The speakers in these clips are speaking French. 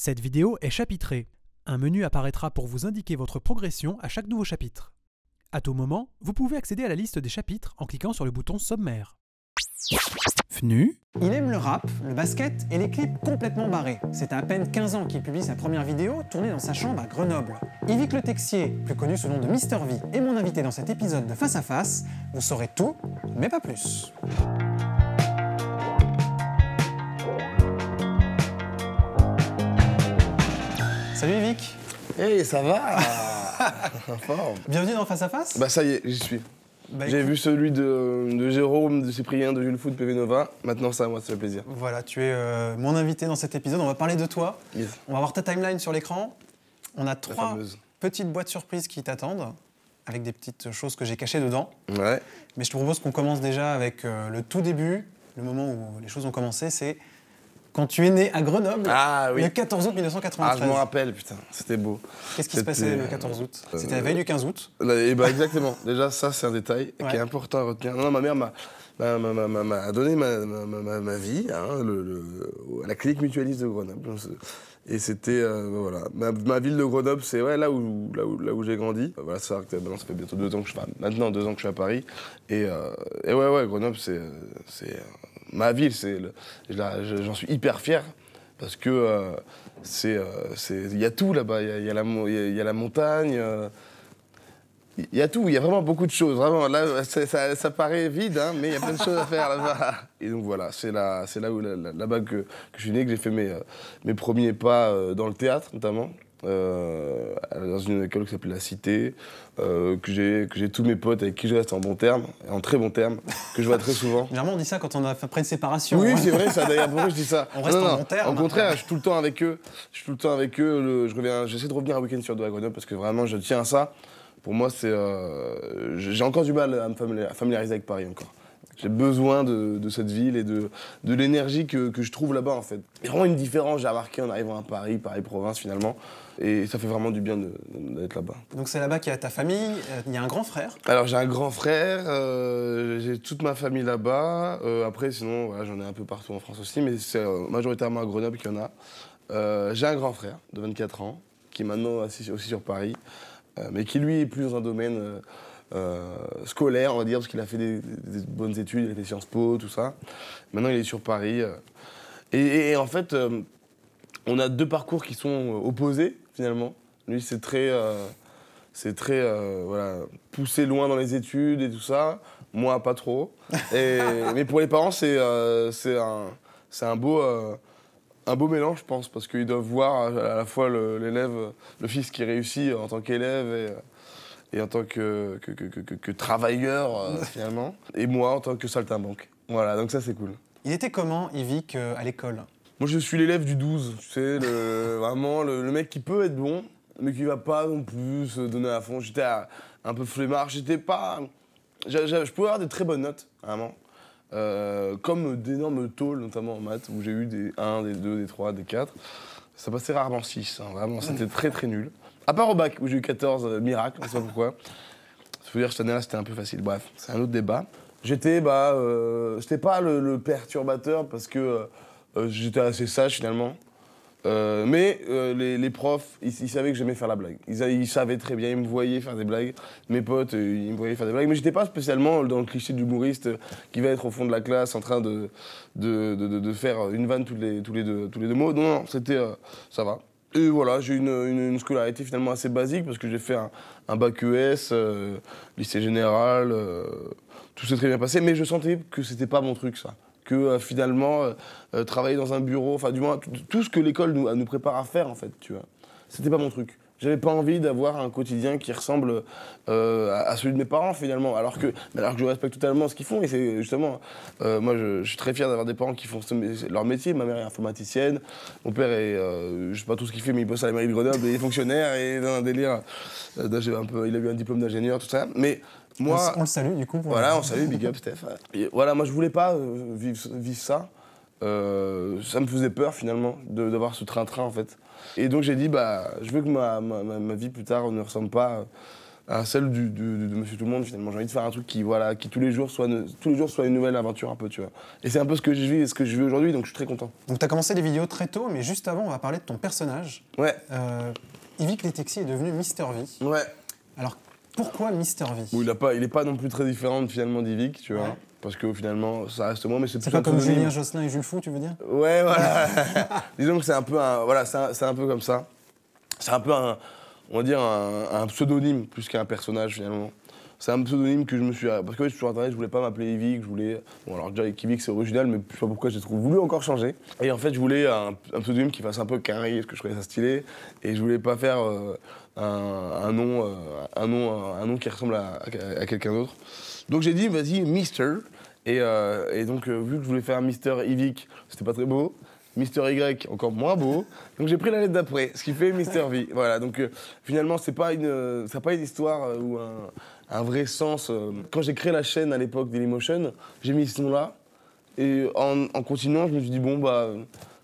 Cette vidéo est chapitrée. Un menu apparaîtra pour vous indiquer votre progression à chaque nouveau chapitre. À tout moment, vous pouvez accéder à la liste des chapitres en cliquant sur le bouton sommaire. FNU. Il aime le rap, le basket et les clips complètement barrés. C'est à peine 15 ans qu'il publie sa première vidéo tournée dans sa chambre à Grenoble. Yvick Le Texier, plus connu sous le nom de Mister V, est mon invité dans cet épisode de Face à Face. Vous saurez tout, mais pas plus. Salut Yvick. Hey, ça va. En forme. Bienvenue dans Face à Face. Bah ça y est, j'y suis. Bah, J'ai écoute, vu celui de Jérôme, de Cyprien, de Jules Foot, PV Nova. Maintenant ça, moi, ça fait plaisir. Voilà, tu es mon invité dans cet épisode. On va parler de toi. Yes. On va voir ta timeline sur l'écran. On a La 3 fameuse. petites boîtes surprises qui t'attendent, avec des petites choses que j'ai cachées dedans. Ouais. Mais je te propose qu'on commence déjà avec le tout début, le moment où les choses ont commencé, c'est quand tu es né à Grenoble, Ah oui. le 14 août Ah, 1993. je m'en rappelle, putain, c'était beau. Qu'est-ce qui se passait le 14 août C'était la veille du 15 août. Et bah exactement. Déjà, ça, c'est un détail qui Ouais. est important à retenir. Non, ma mère m'a donné ma vie à la clinique mutualiste de Grenoble. Et c'était, voilà, ma ville de Grenoble, c'est ouais, là où j'ai grandi. Voilà, ça fait bientôt 2 ans que maintenant 2 ans que je suis à Paris. Et ouais, Grenoble, c'est ma ville. J'en suis hyper fier parce que il y a tout là-bas. Il y a la montagne. Il y a tout, il y a vraiment beaucoup de choses. Vraiment, là, ça paraît vide, hein, mais il y a plein de choses à faire là-bas. Et donc voilà, c'est là là-bas que je suis né, que j'ai fait mes premiers pas dans le théâtre, notamment. Dans une école qui s'appelle La Cité, que j'ai tous mes potes avec qui je reste en bons termes, en très bons termes, que je vois très souvent. Généralement, on dit ça quand on a fait après une séparation. Oui, hein. c'est vrai, ça d'ailleurs, pourquoi je dis ça? On reste en bons termes. Au contraire, je suis tout le temps avec eux. J'essaie de revenir un week-end sur 2 à Grenoble parce que vraiment, je tiens à ça. Pour moi, j'ai encore du mal à me familiariser avec Paris encore. J'ai besoin de cette ville et de l'énergie que je trouve là-bas, en fait. Il y a vraiment une différence, j'ai remarqué en arrivant à Paris province, finalement. Et ça fait vraiment du bien d'être là-bas. Donc c'est là-bas qu'il y a ta famille, il y a un grand frère. Alors, j'ai un grand frère, j'ai toute ma famille là-bas. Après, sinon, voilà, j'en ai un peu partout en France aussi, mais c'est majoritairement à Grenoble qu'il y en a. J'ai un grand frère de 24 ans, qui est maintenant aussi sur Paris, mais qui, lui, est plus dans un domaine scolaire, on va dire, parce qu'il a fait des bonnes études, il a fait Sciences Po, tout ça. Maintenant, il est sur Paris. Et en fait, on a 2 parcours qui sont opposés, finalement. Lui, c'est très voilà, poussé loin dans les études et tout ça. Moi, pas trop. Mais pour les parents, c'est un beau mélange, je pense, parce qu'ils doivent voir à la fois l'élève, le fils qui réussit en tant qu'élève et en tant que travailleur, finalement. Et moi, en tant que saltimbanque. Voilà, donc ça, c'est cool. Il était comment, Yvick, à l'école? Moi, je suis l'élève du 12, tu sais, vraiment le mec qui peut être bon, mais qui va pas non plus se donner à fond. J'étais un peu flemmard, je pouvais avoir des très bonnes notes, vraiment. Comme d'énormes tôles, notamment en maths, où j'ai eu des 1, des 2, des 3, des 4. Ça passait rarement 6, hein, vraiment, c'était très très nul. À part au bac, où j'ai eu 14, miracle, je sais pas pourquoi. Ça veut dire que cette année-là, c'était un peu facile. Bref, c'est un autre débat. J'étais pas le perturbateur, parce que j'étais assez sage, finalement. Mais les profs, ils savaient que j'aimais faire la blague. Ils savaient très bien, ils me voyaient faire des blagues. Mes potes, ils me voyaient faire des blagues. Mais j'étais pas spécialement dans le cliché de l'humoriste qui va être au fond de la classe en train de faire une vanne tous les 2 mots. Non, c'était ça va. Et voilà, j'ai eu une scolarité finalement assez basique parce que j'ai fait un bac ES, lycée général, tout s'est très bien passé. Mais je sentais que c'était pas mon truc, ça. Que finalement, travailler dans un bureau, enfin du moins tout ce que l'école nous prépare à faire, en fait, tu vois. C'était pas mon truc. J'avais pas envie d'avoir un quotidien qui ressemble à celui de mes parents, finalement, alors que je respecte totalement ce qu'ils font. Et c'est justement, moi je suis très fier d'avoir des parents qui font leur métier. Ma mère est informaticienne, mon père est, je sais pas tout ce qu'il fait, mais il bosse à la mairie de Grenoble, il est fonctionnaire, et dans un délire, il a eu un diplôme d'ingénieur, tout ça. Mais moi, on le salue du coup. Voilà, on salue, big up Steph. Et voilà, moi je voulais pas vivre ça. Ça me faisait peur finalement d'avoir ce train-train en fait. Et donc j'ai dit, bah, je veux que ma vie plus tard ne ressemble pas à celle de Monsieur Tout-le-Monde, finalement. J'ai envie de faire un truc qui, voilà, qui tous les jours soit une nouvelle aventure un peu, tu vois. Et c'est un peu ce que je vis et ce que je vis aujourd'hui, donc je suis très content. Donc tu as commencé les vidéos très tôt, mais juste avant, on va parler de ton personnage. Ouais. Yvick Le Texier est devenu Mister V. Ouais. Alors, pourquoi Mister V? Bon, il est pas non plus très différent finalement d'Yvick, tu vois. Parce que finalement, ça reste moi, mais c'est C'est plus pas un comme pseudonyme. Julien Josselin et Jules Fou, tu veux dire? Ouais, voilà. Disons que c'est un peu c'est un peu comme ça. C'est un peu on va dire un pseudonyme plus qu'un personnage finalement. C'est un pseudonyme que je me suis... Parce que sur Internet, je voulais pas m'appeler Yvick, je voulais... Bon, alors déjà, avec Yvick, c'est original, mais je sais pas pourquoi j'ai voulu encore changer. Et en fait, je voulais un pseudonyme qui fasse un peu carré, parce que je trouvais ça stylé. Et je voulais pas faire un nom qui ressemble à quelqu'un d'autre. Donc j'ai dit, vas-y, Mister. Et donc, vu que je voulais faire Mister Yvick, c'était pas très beau. Mister Y, encore moins beau. Donc j'ai pris la lettre d'après, ce qui fait Mister V. Voilà, donc finalement, ça n'a pas une histoire ou un vrai sens. Quand j'ai créé la chaîne à l'époque Dailymotion, j'ai mis ce nom-là. Et en continuant, je me suis dit, bon, bah,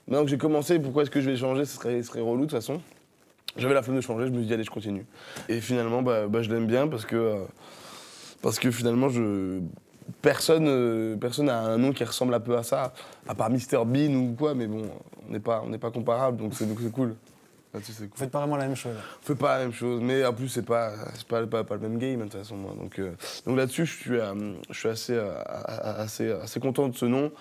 maintenant que j'ai commencé, pourquoi est-ce que je vais changer? Ce serait relou de toute façon. J'avais la flemme de changer, je me suis dit, allez, je continue. Et finalement, je l'aime bien parce que finalement, personne n'a un nom qui ressemble un peu à ça, à part Mr Bean ou quoi, mais bon, on n'est pas comparables, donc c'est cool. Là-dessus, c'est cool. Vous faites pas vraiment la même chose. On fait pas la même chose, mais en plus, c'est pas le même game, de toute façon. Moi. Donc là-dessus, je suis assez content de ce nom.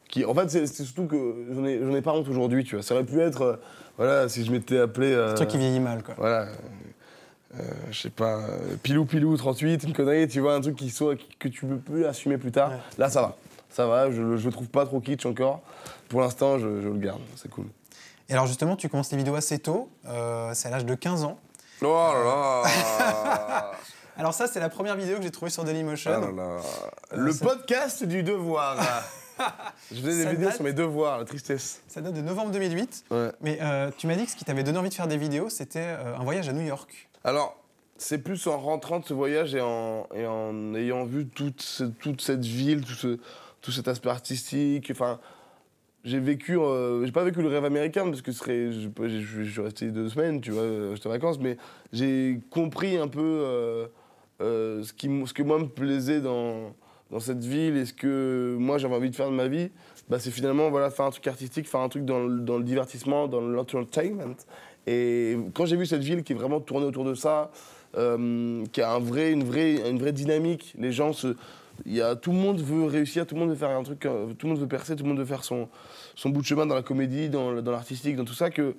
Qui, en fait, c'est surtout que j'en ai pas honte aujourd'hui, tu vois. Ça aurait pu être, voilà, si je m'étais appelé... C'est un truc qui vieillit mal, quoi. Voilà. Je sais pas, Pilou 38, une connerie, tu vois, un truc que tu peux plus assumer plus tard. Ouais. Là, ça va, je le trouve pas trop kitsch encore. Pour l'instant, je le garde, c'est cool. Et alors justement, tu commences les vidéos assez tôt, c'est à l'âge de 15 ans. Oh là là. Alors ça, c'est la première vidéo que j'ai trouvée sur Dailymotion. Oh là là. Le podcast du devoir. Je faisais des vidéos sur mes devoirs, la tristesse. Ça date de novembre 2008. Ouais. Mais tu m'as dit que ce qui t'avait donné envie de faire des vidéos, c'était un voyage à New York. Alors, c'est plus en rentrant de ce voyage et en ayant vu toute cette ville, tout cet aspect artistique. Enfin, j'ai pas vécu le rêve américain parce que je suis resté 2 semaines, tu vois, j'étais en vacances, mais j'ai compris un peu ce que moi me plaisait dans cette ville et ce que moi j'avais envie de faire de ma vie. Bah, c'est finalement voilà, faire un truc artistique, faire un truc dans le divertissement, dans l'entertainment. Et quand j'ai vu cette ville qui est vraiment tournée autour de ça, qui a une vraie dynamique, les gens tout le monde veut réussir, tout le monde veut faire un truc, tout le monde veut percer, tout le monde veut faire son bout de chemin dans la comédie, dans l'artistique, dans tout ça, que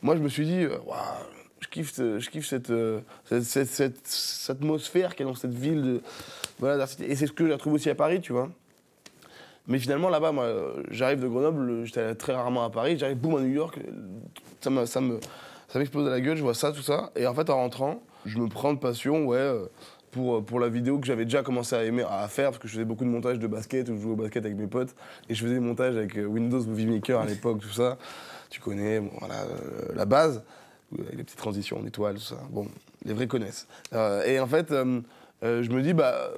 moi je me suis dit, waouh, je kiffe cette atmosphère qu'il y a dans cette ville d'artistique. Et c'est ce que je retrouve aussi à Paris, tu vois. Mais finalement, là-bas, moi, j'arrive de Grenoble, j'étais allé très rarement à Paris, j'arrive, boum, à New York, ça m'explose à la gueule, je vois ça, tout ça. Et en fait, en rentrant, je me prends de passion, pour la vidéo que j'avais déjà commencé à faire, parce que je faisais beaucoup de montages de basket, où je jouais au basket avec mes potes, et je faisais des montages avec Windows Movie Maker à l'époque, tout ça. Tu connais, bon, voilà, la base, avec les petites transitions, étoiles, tout ça. Bon, les vrais connaissent. Et en fait, je me dis,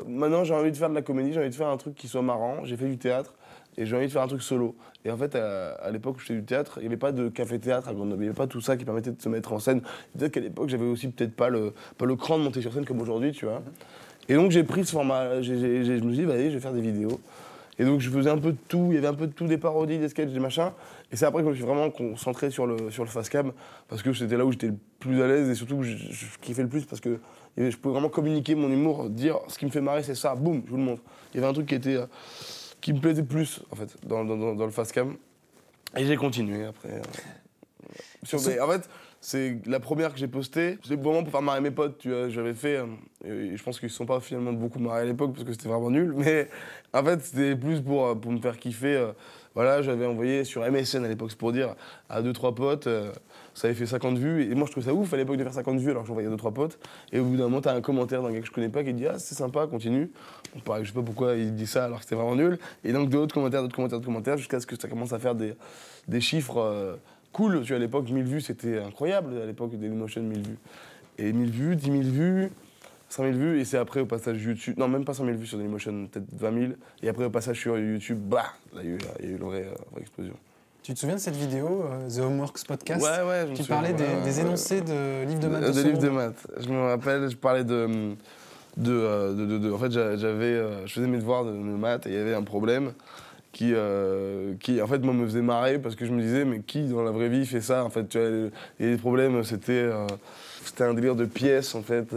maintenant j'ai envie de faire de la comédie, j'ai envie de faire un truc qui soit marrant, j'ai fait du théâtre, et j'ai envie de faire un truc solo. Et en fait, à l'époque où je faisais du théâtre, il n'y avait pas de café-théâtre à Grenoble, il n'y avait pas tout ça qui permettait de se mettre en scène. Peut-être qu'à l'époque, j'avais aussi peut-être pas le cran de monter sur scène comme aujourd'hui, tu vois. Et donc j'ai pris ce format, je me suis dit, allez, je vais faire des vidéos. Et donc je faisais un peu de tout, il y avait un peu de tout, des parodies, des sketchs, des machins. Et c'est après que je me suis vraiment concentré sur le facecam, parce que c'était là où j'étais le plus à l'aise et surtout que je kiffais le plus, parce que je pouvais vraiment communiquer mon humour, dire ce qui me fait marrer, c'est ça, boum, je vous le montre. Il y avait un truc qui me plaisait plus, en fait, dans le facecam. Et j'ai continué après. En fait, c'est la première que j'ai postée. C'était vraiment pour faire marrer mes potes, tu vois. J'avais fait, et je pense qu'ils ne se sont pas finalement beaucoup marrés à l'époque parce que c'était vraiment nul. Mais en fait, c'était plus pour me faire kiffer. Voilà, j'avais envoyé sur MSN à l'époque, c'est pour dire, à 2-3 potes. Ça avait fait 50 vues. Et moi, je trouvais ça ouf à l'époque de faire 50 vues alors que j'envoyais à 2-3 potes. Et au bout d'un moment, t'as un commentaire d'un gars que je connais pas qui dit, ah, c'est sympa, continue. Bon, pareil, je sais pas pourquoi il dit ça alors que c'était vraiment nul. Et donc, d'autres commentaires, jusqu'à ce que ça commence à faire des chiffres. Cool, tu vois, à l'époque, 1000 vues, c'était incroyable, à l'époque, Dailymotion, 1000 vues. Et 1000 vues, 10 000 vues, 5000 vues, et c'est après au passage YouTube, non, même pas 100 000 vues sur Dailymotion, peut-être 20 000, et après au passage sur YouTube, là, il y a eu la vraie explosion. Tu te souviens de cette vidéo, The Homeworks Podcast? Ouais, je me Tu souviens, parlais ouais, des énoncés de livres de maths de Des livres de seconde. maths. Je me rappelle, je parlais en fait, je faisais mes devoirs de maths et il y avait un problème qui en fait, moi, me faisait marrer parce que je me disais, mais qui, dans la vraie vie, fait ça? En fait, tu vois, et les problèmes, c'était un délire de pièces, en fait,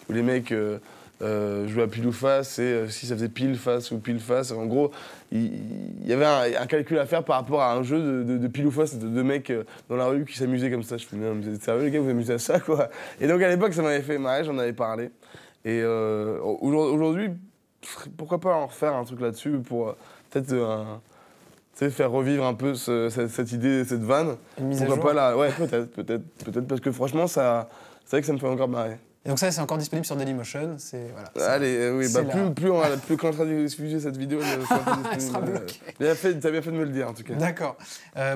où les mecs jouaient à pile ou face, et si ça faisait pile face ou pile face, en gros, il y avait un calcul à faire par rapport à un jeu de pile ou face de deux mecs dans la rue qui s'amusaient comme ça. Je me suis dit, non, mais vous êtes sérieux, les gars, vous vous amusez à ça, quoi? Et donc, à l'époque, ça m'avait fait marrer, j'en avais parlé. Et aujourd'hui, pourquoi pas en refaire un truc là-dessus pour peut-être tu sais, faire revivre un peu cette idée, cette vanne. Une mise à Pourquoi jour. pas là? Ouais, peut-être parce que franchement, c'est vrai que ça me fait encore marrer. Et donc ça, c'est encore disponible sur Dailymotion. Voilà, Allez, oui, c'est là. plus quand on sera diffusé cette vidéo, elle sera plus Elle sera disponible. bloquée. T'as bien fait de me le dire en tout cas. D'accord.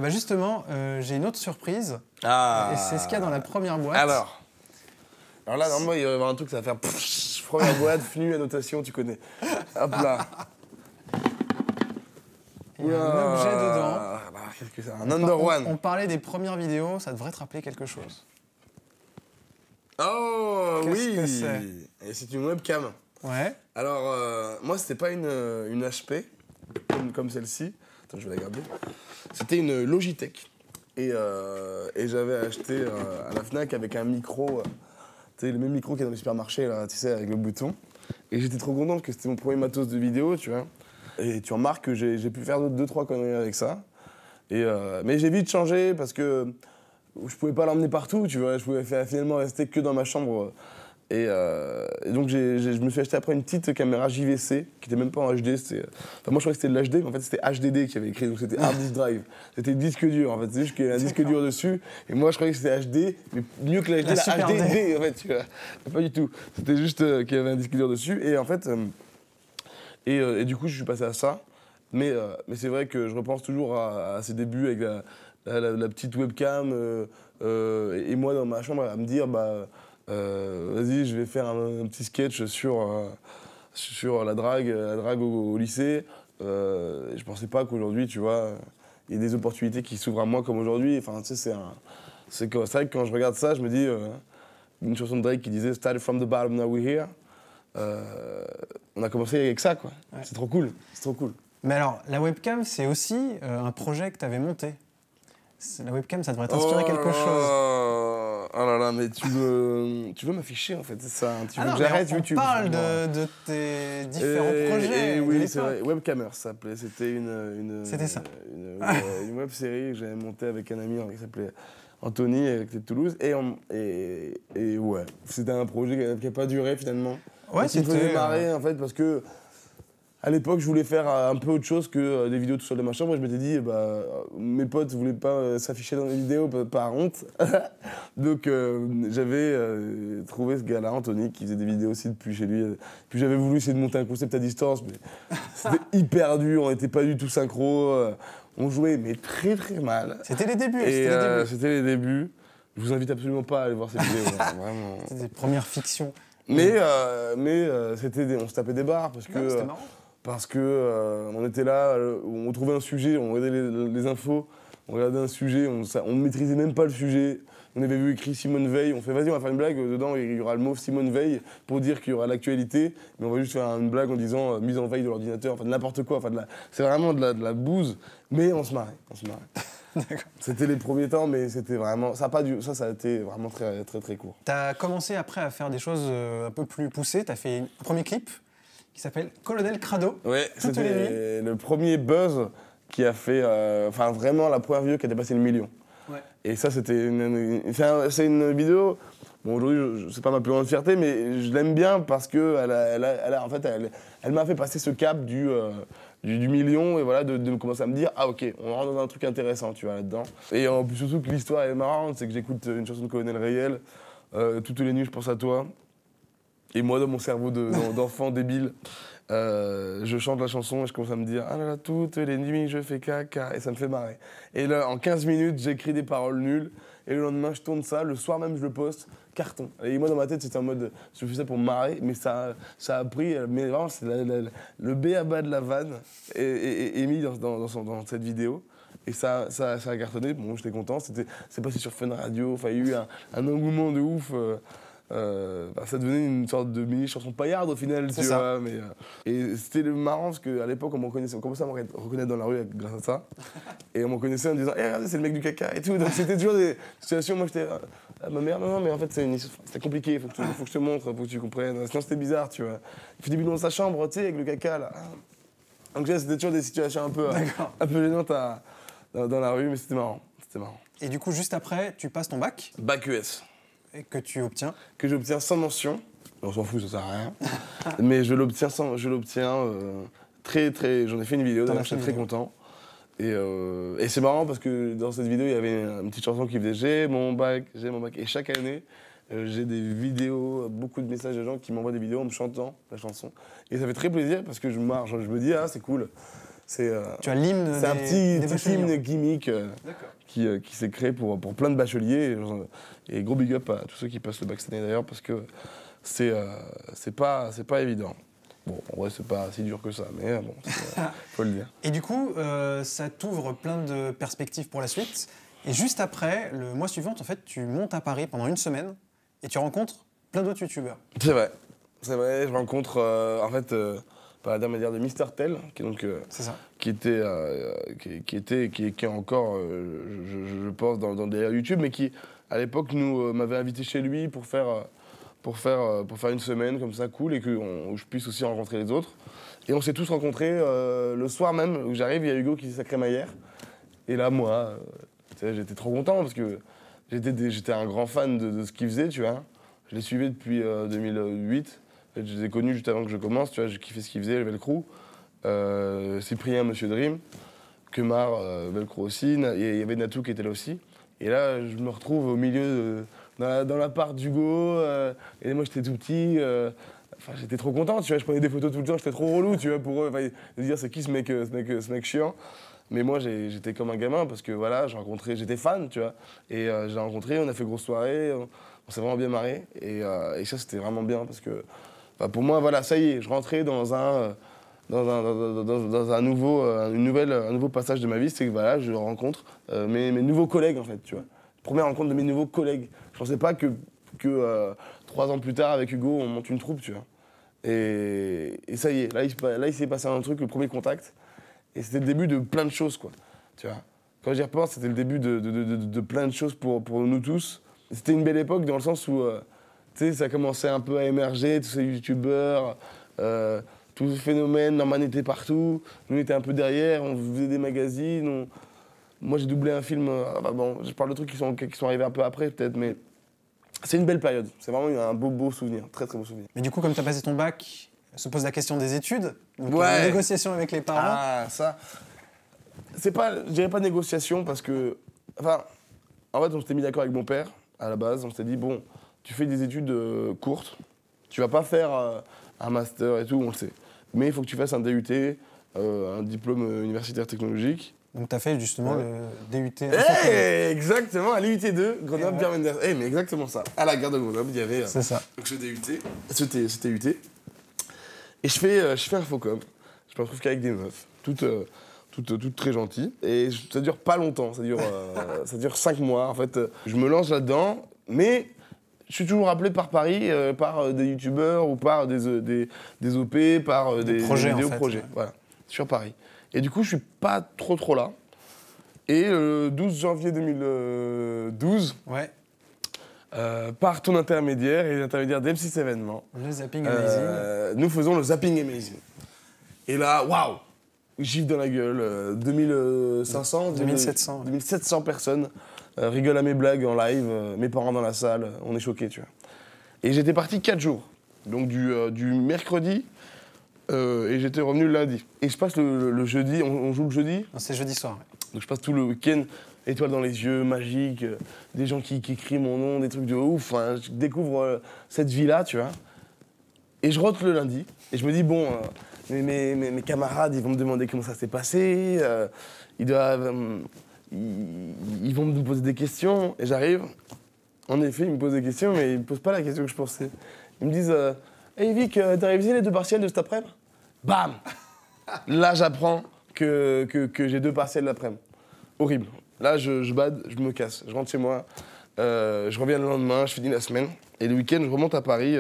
Justement, j'ai une autre surprise. Ah. Et c'est ce qu'il y a dans la première boîte. Alors là, normalement, il va y avoir un truc, ça va faire première boîte, FNU, annotation, tu connais. Hop là. Il y a un objet dedans. Qu'est-ce que c'est? Un Under One. On parlait des premières vidéos, ça devrait te rappeler quelque chose. Oh Qu'est-ce oui. que c'est? Et c'est une webcam. Ouais. Alors, moi, c'était pas une HP, comme celle-ci. Attends, je vais la garder. C'était une Logitech. Et j'avais acheté à la Fnac avec un micro, tu sais, le même micro qu'il y a dans les supermarchés, là, tu sais, avec le bouton. Et j'étais trop content parce que c'était mon premier matos de vidéo, tu vois. Et tu remarques que j'ai pu faire 2-3 conneries avec ça. Mais j'ai vite changé parce que je pouvais pas l'emmener partout, tu vois. Je pouvais finalement rester que dans ma chambre. Et donc je me suis acheté après une petite caméra JVC qui était même pas en HD. Enfin, moi je croyais que c'était de l'HD, mais en fait c'était HDD qui avait écrit, donc c'était hard disk drive. C'était disque dur en fait, c'est juste qu'il y avait un disque dur dessus. Et moi je croyais que c'était HD, mais mieux que l'HD, la Super HDD en fait, tu vois. Pas du tout. C'était juste qu'il y avait un disque dur dessus. Et en fait, et du coup je suis passé à ça. Mais c'est vrai que je repense toujours à ces débuts avec la petite webcam et moi dans ma chambre à me dire vas-y, je vais faire un petit sketch sur la drague au lycée. Je pensais pas qu'aujourd'hui, tu vois, il y a des opportunités qui s'ouvrent à moi comme aujourd'hui. Enfin, tu sais, c'est vrai que quand je regarde ça, je me dis une chanson de Drake qui disait "Started from the bottom, now we're here". On a commencé avec ça, quoi. Ouais. C'est trop cool. Mais alors, la webcam, c'est aussi un projet que tu avais monté. La webcam, ça devrait t'inspirer quelque chose. Oh là là, mais tu veux m'afficher en fait, c'est ça. Tu veux que j'arrête YouTube. On parle de tes différents projets. Et oui, c'est vrai. Webcammer, ça s'appelait. C'était C'était ça. Une web série que j'avais montée avec un ami qui s'appelait Anthony, avec de Toulouse. Et ouais, c'était un projet qui n'a pas duré finalement. Ouais, c'était. Ça me faisait marrer en fait parce que. À l'époque, je voulais faire un peu autre chose que des vidéos tout seul dans ma chambre. Et je m'étais dit, mes potes voulaient pas s'afficher dans les vidéos par honte. Donc, j'avais trouvé ce gars-là, Anthony, qui faisait des vidéos aussi depuis chez lui. Puis j'avais voulu essayer de monter un concept à distance, mais c'était hyper dur. On n'était pas du tout synchro. On jouait, mais très très mal. C'était les débuts. C'était les débuts. Je vous invite absolument pas à aller voir ces vidéos. Vraiment. C'était des premières fictions. Mais on se tapait des barres parce que. C'était marrant. Parce que on était là, on trouvait un sujet, on regardait les infos, on regardait un sujet, on ne maîtrisait même pas le sujet. On avait vu écrit Simone Veil, on fait vas-y on va faire une blague, dedans il y aura le mot Simone Veil pour dire qu'il y aura l'actualité, mais on va juste faire une blague en disant mise en veille de l'ordinateur, enfin de n'importe quoi, c'est vraiment de la bouse, mais on se marrait. D'accord. C'était les premiers temps, mais c'était vraiment, ça a été vraiment très très très court. T'as commencé après à faire des choses un peu plus poussées, t'as fait un premier clip qui s'appelle Colonel Crado. Ouais, c'était le premier buzz qui a fait, vraiment la première vidéo qui a dépassé le million. Ouais. Et ça, c'est une vidéo, bon aujourd'hui, c'est pas ma plus grande fierté, mais je l'aime bien parce que elle m'a fait passer ce cap du million et voilà, de commencer à me dire, ah ok, on rentre dans un truc intéressant, tu vois, là-dedans. Et en plus, surtout que l'histoire est marrante, c'est que j'écoute une chanson de Colonel Rayel, toutes les nuits je pense à toi. Et moi, dans mon cerveau d'enfant débile, je chante la chanson et je commence à me dire « Ah là là, toutes les nuits, je fais caca » et ça me fait marrer. Et là, en 15 minutes, j'écris des paroles nulles et le lendemain, je tourne ça. Le soir même, je le poste, carton. Et moi, dans ma tête, c'était en mode « Je fais ça pour me marrer », mais ça a pris… Mais vraiment, c'est le b.a.-ba de la vanne est mis dans cette vidéo. Et ça a cartonné, bon, j'étais content, c'est passé sur Fun Radio, enfin, il y a eu un engouement de ouf. Ça devenait une sorte de mini-chanson paillarde au final, tu vois. Mais, et c'était marrant parce qu'à l'époque, on commençait à me reconnaître dans la rue grâce à ça. Et on me connaissait en me disant « regardez, c'est le mec du caca » et tout. Donc c'était toujours des situations, moi j'étais « ma mère, non, mais en fait c'était compliqué, il faut que je te montre, faut que tu comprennes. » Sinon c'était bizarre, tu vois. Il fait des bidons dans sa chambre, tu sais, avec le caca, là. Donc c'était toujours des situations un peu gênantes dans la rue, mais c'était marrant. Et du coup, juste après, tu passes ton bac. Bac ES. Et que tu obtiens. Que j'obtiens sans mention. On s'en fout, ça sert à rien. Mais je l'obtiens très. J'en ai fait une vidéo, d'ailleurs, j'étais très content. Et c'est marrant parce que dans cette vidéo, il y avait une petite chanson qui faisait J'ai mon bac. Et chaque année, j'ai des vidéos, beaucoup de messages de gens qui m'envoient des vidéos en me chantant la chanson. Et ça fait très plaisir parce que je marche, je me dis, ah, c'est cool. Tu as l'hymne. C'est un petit hymne gimmick qui s'est créé pour plein de bacheliers. Et gros big up à tous ceux qui passent le bac cette année d'ailleurs, parce que c'est pas évident. Bon, en vrai, c'est pas si dur que ça, mais bon, faut le dire. Et du coup, ça t'ouvre plein de perspectives pour la suite. Et juste après, le mois suivant, en fait, tu montes à Paris pendant une semaine et tu rencontres plein d'autres youtubeurs. C'est vrai, je rencontre par l'intermédiaire de Mister Tel, qui est encore, je pense, dans des YouTube, mais qui, à l'époque, m'avait invité chez lui pour faire une semaine comme ça, cool, et où je puisse aussi rencontrer les autres. Et on s'est tous rencontrés le soir même où j'arrive, il y a Hugo qui s'est sacré ma hier. Et là, moi, j'étais trop content parce que j'étais un grand fan de ce qu'il faisait, tu vois. Je l'ai suivi depuis 2008. Je les ai connus juste avant que je commence, tu vois, j'ai kiffé ce qu'il faisait, le Velcro. Cyprien, Monsieur Dream, Kemar, Velcro aussi, il y avait Natou qui était là aussi. Et là, je me retrouve au milieu, dans l'appart d'Hugo, et moi j'étais tout petit, j'étais trop content, tu vois, je prenais des photos tout le temps, j'étais trop relou, tu vois, pour eux, de dire c'est qui ce mec chiant. Mais moi j'étais comme un gamin parce que voilà, j'étais fan, tu vois, et j'ai rencontré, on a fait grosse soirée, on s'est vraiment bien marré, et ça c'était vraiment bien parce que pour moi, voilà, ça y est, je rentrais dans un nouveau passage de ma vie, c'est que voilà, je rencontre mes nouveaux collègues en fait, tu vois. Première rencontre de mes nouveaux collègues. Je pensais pas que 3 ans plus tard avec Hugo, on monte une troupe, tu vois. Et ça y est, là il s'est passé un truc, le premier contact, et c'était le début de plein de choses, quoi. Tu vois. Quand j'y repense, c'était le début de plein de choses pour nous tous. C'était une belle époque dans le sens où tu sais, ça commençait un peu à émerger, tous ces youtubeurs, tout ce phénomène, Norman était partout, nous on était un peu derrière, on faisait des magazines, moi j'ai doublé un film, bon, je parle de trucs qui sont arrivés un peu après peut-être, mais c'est une belle période, c'est vraiment un beau souvenir, très très beau souvenir. Mais du coup, comme tu as passé ton bac, se pose la question des études, donc ouais. Négociation avec les parents. Ah, ça, c'est pas, je dirais pas négociation parce que, enfin, en fait on s'était mis d'accord avec mon père, à la base, on s'était dit, bon, tu fais des études courtes, tu vas pas faire un master et tout, on le sait. Mais il faut que tu fasses un DUT, un diplôme universitaire technologique. Donc tu as fait justement le DUT. Exactement, à l'IUT 2, Grenoble, Pierre Mendès. Mais exactement ça. À la gare de Grenoble, il y avait c'est ça. Donc ce DUT, ce TUT. Et je fais Infocom. Je me retrouve qu'avec des meufs, toutes très gentilles. Et ça dure pas longtemps, ça dure 5 mois. En fait, je me lance là-dedans. Mais je suis toujours appelé par Paris, par des youtubeurs ou par des OP, par des vidéos projets. Ouais. Voilà, sur Paris. Et du coup, je suis pas trop là. Et le 12 janvier 2012, ouais. Par ton intermédiaire et l'intermédiaire d'M6 Événements, le Zapping Amazing, nous faisons le Zapping Amazing. Et là, waouh, gifle dans la gueule, 2700 personnes. Rigole à mes blagues en live, mes parents dans la salle, on est choqués, tu vois. Et j'étais parti 4 jours, donc du mercredi, et j'étais revenu le lundi. Et je passe le jeudi, on joue le jeudi. C'est jeudi soir. Ouais. Donc je passe tout le week-end, étoiles dans les yeux, magique, des gens qui crient mon nom, des trucs de ouf. Hein, je découvre cette vie-là, tu vois. Et je rentre le lundi, et je me dis, bon, mes camarades, ils vont me demander comment ça s'est passé, ils vont me poser des questions, et j'arrive. En effet, ils me posent des questions, mais ils me posent pas la question que je pensais. Ils me disent hey Vic, t'as révisé les 2 partiels de cet après-midi? Bam. Là, j'apprends que j'ai 2 partiels l'après-midi. horrible. Là, je bade, je me casse. Je rentre chez moi, je reviens le lendemain, je finis la semaine. Et le week-end, je remonte à Paris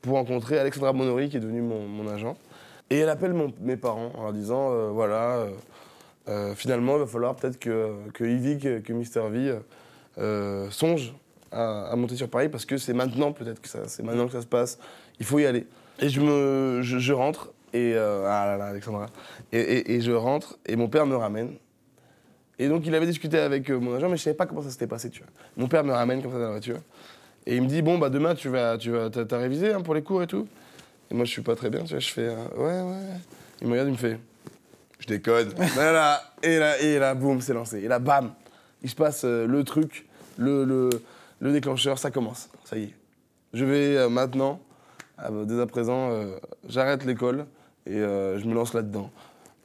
pour rencontrer Alexandra Bonori, qui est devenue mon agent. Et elle appelle mes parents en leur disant, finalement, il va falloir peut-être que Yvick, que Mister V songe à monter sur Paris parce que c'est maintenant peut-être que c'est maintenant que ça se passe. Il faut y aller. Et je rentre et ah là là, Alexandra. Et je rentre et mon père me ramène. Et donc il avait discuté avec mon agent, mais je savais pas comment ça s'était passé, tu vois. Mon père me ramène comme ça dans la voiture et il me dit bon bah demain t'as révisé hein, pour les cours et tout. Et moi je suis pas très bien, tu vois. Je fais ouais. Il me regarde, il me fait je décode. Voilà. Et là boum, c'est lancé. Et là bam, il se passe le truc, le déclencheur, ça commence. Ça y est. Je vais maintenant, dès à présent, j'arrête l'école et je me lance là-dedans.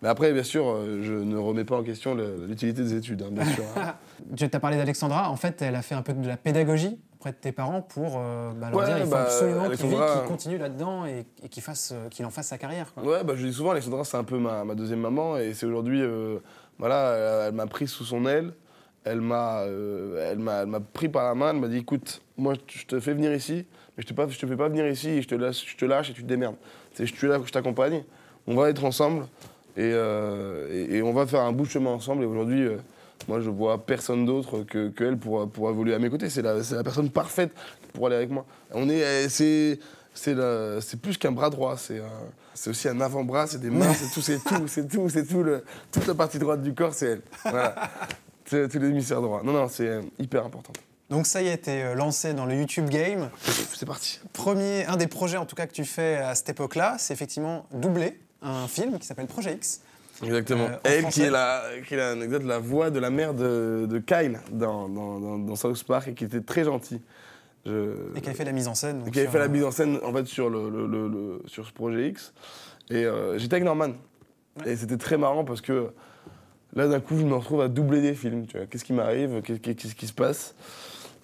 Mais après, bien sûr, je ne remets pas en question l'utilité des études, hein, bien sûr. Hein. Tu as parlé d'Alexandra, en fait, elle a fait un peu de la pédagogie auprès de tes parents pour leur dire il faut absolument qu'il continue là-dedans et qu'il en fasse sa carrière. Quoi. Ouais, je dis souvent, Alexandra, c'est un peu ma deuxième maman et c'est aujourd'hui, voilà, elle m'a pris sous son aile. Elle m'a pris par la main, elle m'a dit écoute, moi je te fais venir ici, mais je te fais pas venir ici et je te lâche et tu te démerdes. Je suis là, je t'accompagne, on va être ensemble et on va faire un bout de chemin ensemble. Et aujourd'hui, moi je vois personne d'autre qu'elle pour évoluer à mes côtés. C'est la personne parfaite pour aller avec moi. C'est plus qu'un bras droit, c'est aussi un avant-bras, c'est des mains, c'est tout, toute la partie droite du corps, c'est elle. Voilà. C'est tous les hémisphères droits. Non, c'est hyper important. Donc ça y est, t'es lancé dans le YouTube game. C'est parti. Un des projets en tout cas que tu fais à cette époque-là, c'est effectivement doubler un film qui s'appelle Projet X. Exactement. Elle qui est la voix de la mère de Kyle dans South Park et qui était très gentille. Et qui avait fait la mise en scène. Qui avait fait la mise en scène en fait sur ce Projet X. Et j'étais avec Norman. Ouais. Et c'était très marrant parce que là, d'un coup, je me retrouve à doubler des films. Tu vois. Qu'est-ce qui m'arrive? Qu'est-ce qui se passe?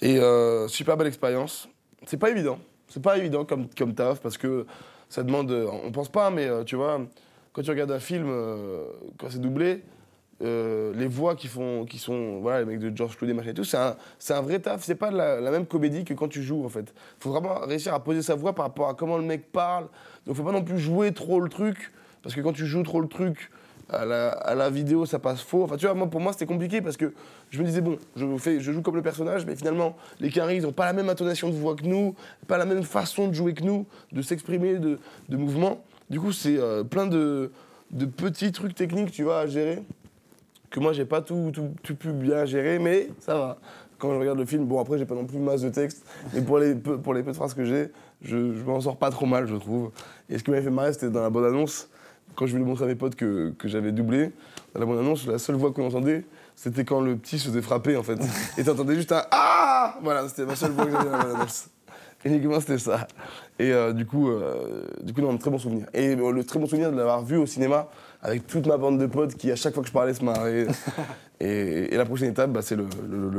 Et super belle expérience. C'est pas évident. C'est pas évident comme taf parce que ça demande... on pense pas, mais tu vois, quand tu regardes un film, quand c'est doublé, les voix qui sont... Voilà, les mecs de George Clooney, machin et tout, c'est un vrai taf. C'est pas la même comédie que quand tu joues, en fait. Faut vraiment réussir à poser sa voix par rapport à comment le mec parle. Donc faut pas non plus jouer trop le truc, parce que quand tu joues trop le truc... À la vidéo, ça passe faux. Enfin, tu vois, pour moi, c'était compliqué parce que je me disais, bon, je joue comme le personnage, mais finalement, les Caries, ils n'ont pas la même intonation de voix que nous, pas la même façon de jouer que nous, de s'exprimer, de mouvement. Du coup, c'est plein de petits trucs techniques, tu vois, à gérer, que moi, j'ai pas tout pu bien gérer, mais ça va. Quand je regarde le film, bon, après, j'ai pas non plus masse de texte, mais pour les peu de phrases que j'ai, je m'en sors pas trop mal, je trouve. Et ce qui m'avait fait marrer, c'était dans la bande-annonce. Quand je voulais montrer à mes potes que j'avais doublé, dans la bande-annonce, la seule voix qu'on entendait, c'était quand le petit se faisait frapper, en fait. Et t'entendais juste un « Ah !» Voilà, c'était ma seule voix que j'avais dans la bande-annonce. Uniquement, c'était ça. Et du coup, non, très bon souvenir. Et le très bon souvenir de l'avoir vu au cinéma avec toute ma bande de potes qui, à chaque fois que je parlais, se marraient. Et la prochaine étape, c'est le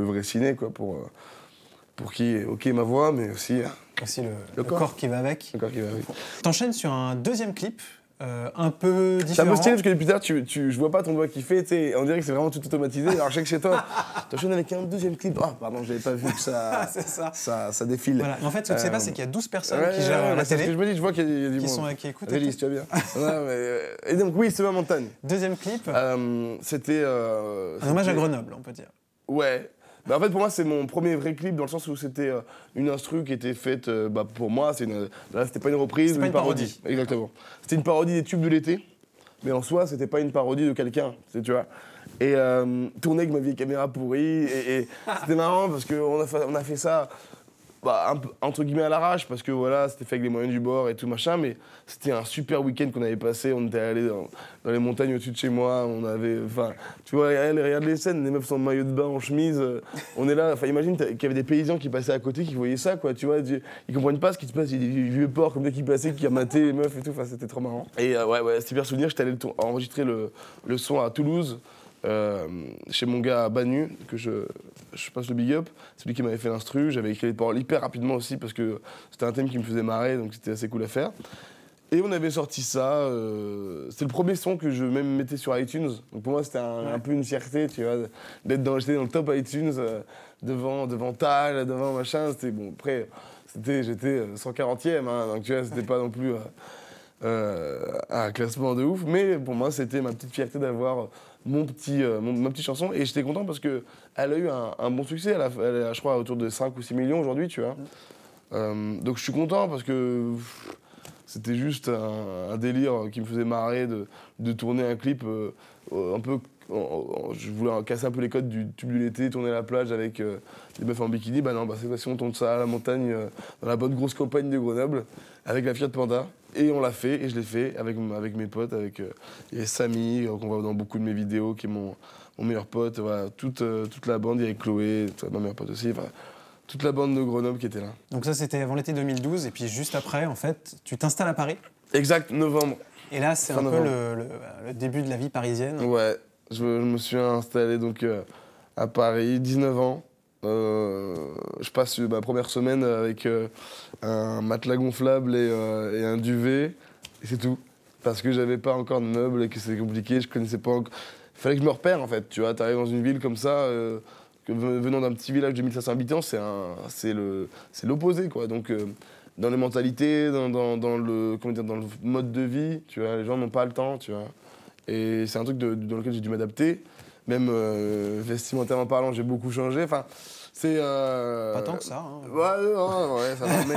vrai ciné, quoi, pour qui est OK ma voix, mais aussi... Aussi le corps qui va avec. Le corps qui va avec. T'enchaînes sur un deuxième clip. Un peu différent. C'est un peu stylé parce que depuis tard, je vois pas ton doigt qui fait, tu sais, on dirait que c'est vraiment tout automatisé. Alors je sais que chez toi, tu enchaînes avec un deuxième clip. Ah, pardon, j'avais pas vu que ça, ça défile. Voilà. En fait, ce qui se passe, c'est qu'il y a 12 personnes qui gèrent la télé. C'est ce que je me dis, je vois qu'il y a du monde. Qui écoutent. Régis, tu vas bien. Et donc, oui, c'est ma montagne. Deuxième clip. C'était. Un hommage à Grenoble, on peut dire. Ouais. En fait, pour moi, c'est mon premier vrai clip dans le sens où c'était une instru qui était faite pour moi. Là, c'était pas une reprise, c'était pas une parodie. Exactement. C'était une parodie des tubes de l'été, mais en soi, c'était pas une parodie de quelqu'un, tu vois. Et tourné avec ma vieille caméra pourrie, et c'était marrant parce qu'on a fait ça un peu, entre guillemets à l'arrache, parce que voilà, c'était fait avec les moyens du bord et tout machin, mais c'était un super week-end qu'on avait passé. On était allé dans les montagnes au-dessus de chez moi, on avait, tu vois, regarde les scènes, les meufs sont en maillot de bain, en chemise, on est là, imagine qu'il y avait des paysans qui passaient à côté, qui voyaient ça, quoi, tu vois, ils comprennent pas ce qui se passe, il y a des vieux porcs comme ça qui passaient, qui amattaient les meufs et tout, c'était trop marrant. Et ouais, super souvenir, j'étais allé enregistrer le son à Toulouse, chez mon gars Banu, que je passe le big up, c'est lui qui m'avait fait l'instru, j'avais écrit les paroles hyper rapidement aussi parce que c'était un thème qui me faisait marrer, donc c'était assez cool à faire. Et on avait sorti ça, c'est le premier son que je même mettais sur iTunes. Donc pour moi, c'était un peu une fierté, tu vois, d'être j'étais dans le top iTunes, devant Tal, devant machin. C'était bon, après, j'étais 140e, hein, donc tu vois, c'était pas non plus un classement de ouf. Mais pour moi, c'était ma petite fierté d'avoir ma petite chanson. Et j'étais content parce qu'elle a eu un bon succès. Elle a, je crois, autour de 5 ou 6 millions aujourd'hui, tu vois. Donc je suis content parce que c'était juste un délire qui me faisait marrer de tourner un clip un peu. Je voulais casser un peu les codes du tube de l'été, tourner à la plage avec des meufs en bikini. Bah non, cette fois-ci on tourne ça à la montagne, dans la bonne grosse campagne de Grenoble, avec la Fiat Panda. Et on l'a fait, et je l'ai fait avec mes potes, avec Samy, qu'on voit dans beaucoup de mes vidéos, qui est mon meilleur pote. Voilà, toute la bande, il y avait Chloé, ma meilleure pote aussi. Enfin, toute la bande de Grenoble qui était là. Donc ça, c'était avant l'été 2012, et puis juste après, en fait, tu t'installes à Paris. Exact, novembre. Et là, c'est un peu le début de la vie parisienne. Ouais, je me suis installé donc à Paris, 19 ans. Je passe ma première semaine avec un matelas gonflable et un duvet, et c'est tout. Parce que j'avais pas encore de meubles et que c'était compliqué, je connaissais pas encore. Il fallait que je me repère en fait, tu vois, t'arrives dans une ville comme ça, venant d'un petit village de 1500 habitants, c'est l'opposé quoi. Donc dans les mentalités, dans le mode de vie, tu vois, les gens n'ont pas le temps, tu vois. Et c'est un truc dans lequel j'ai dû m'adapter. Même vestimentairement parlant, j'ai beaucoup changé. Enfin, c'est. Pas tant que ça. Hein. Ouais, ça va. Mais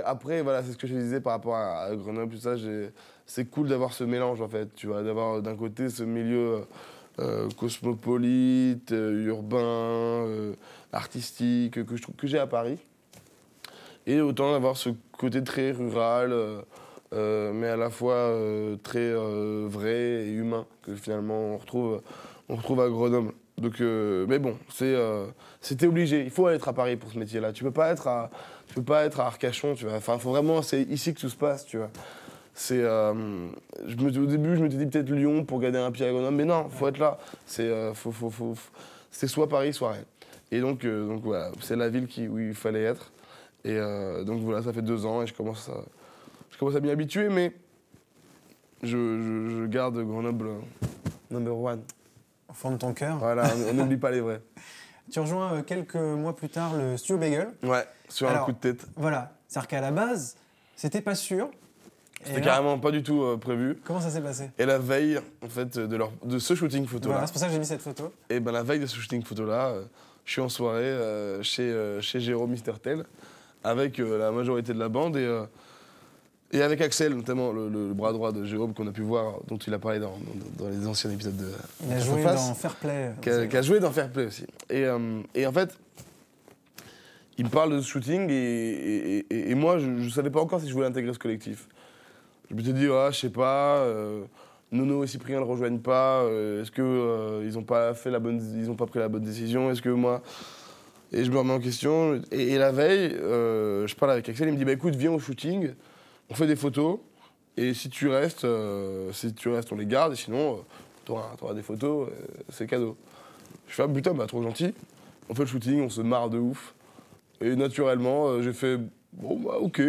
après, voilà, c'est ce que je disais par rapport à Grenoble, tout ça. C'est cool d'avoir ce mélange, en fait. Tu vois, d'avoir d'un côté ce milieu cosmopolite, urbain, artistique, que je trouve que j'ai à Paris. Et autant d'avoir ce côté très rural. Mais à la fois très vrai et humain, que finalement on retrouve à Grenoble. Donc, mais bon, c'était obligé. Il faut être à Paris pour ce métier-là. Tu peux pas être à Arcachon, tu vois. Enfin, faut vraiment, c'est ici que tout se passe, tu vois. Au début, je me suis dit peut-être Lyon pour garder un pied à Grenoble, mais non, faut être là. C'est soit Paris, soit rien. Et donc voilà, c'est la ville où il fallait être. Et donc voilà, ça fait 2 ans et je commence à m'y habituer, mais je garde Grenoble number one. Au fond de ton cœur. Voilà, on n'oublie pas les vrais. Tu rejoins quelques mois plus tard le Studio Bagel. Ouais, sur un coup de tête. Voilà, c'est-à-dire qu'à la base, c'était pas sûr. C'était carrément pas du tout prévu. Comment ça s'est passé? Et la veille, en fait, de ce shooting photo-là. Voilà, c'est pour ça que j'ai mis cette photo. Et ben la veille de ce shooting photo-là, je suis en soirée chez Jérôme Mistertel, avec la majorité de la bande et avec Axel, notamment le bras droit de Jérôme qu'on a pu voir, dont il a parlé dans les anciens épisodes de Il a joué dans Fair Play. Qui a joué dans Fair Play aussi. Et en fait, il me parle de ce shooting et moi, je ne savais pas encore si je voulais intégrer ce collectif. Je me suis dit, je sais pas, Nono et Cyprien ne le rejoignent pas, est-ce qu'ils n'ont pas pris la bonne décision, est-ce que moi... Et je me remets en question. Et la veille, je parle avec Axel, il me dit, écoute, viens au shooting, on fait des photos, et si tu restes, on les garde, et sinon, t'auras des photos, c'est cadeau. Je fais, putain, trop gentil. On fait le shooting, on se marre de ouf. Et naturellement, j'ai fait, ok.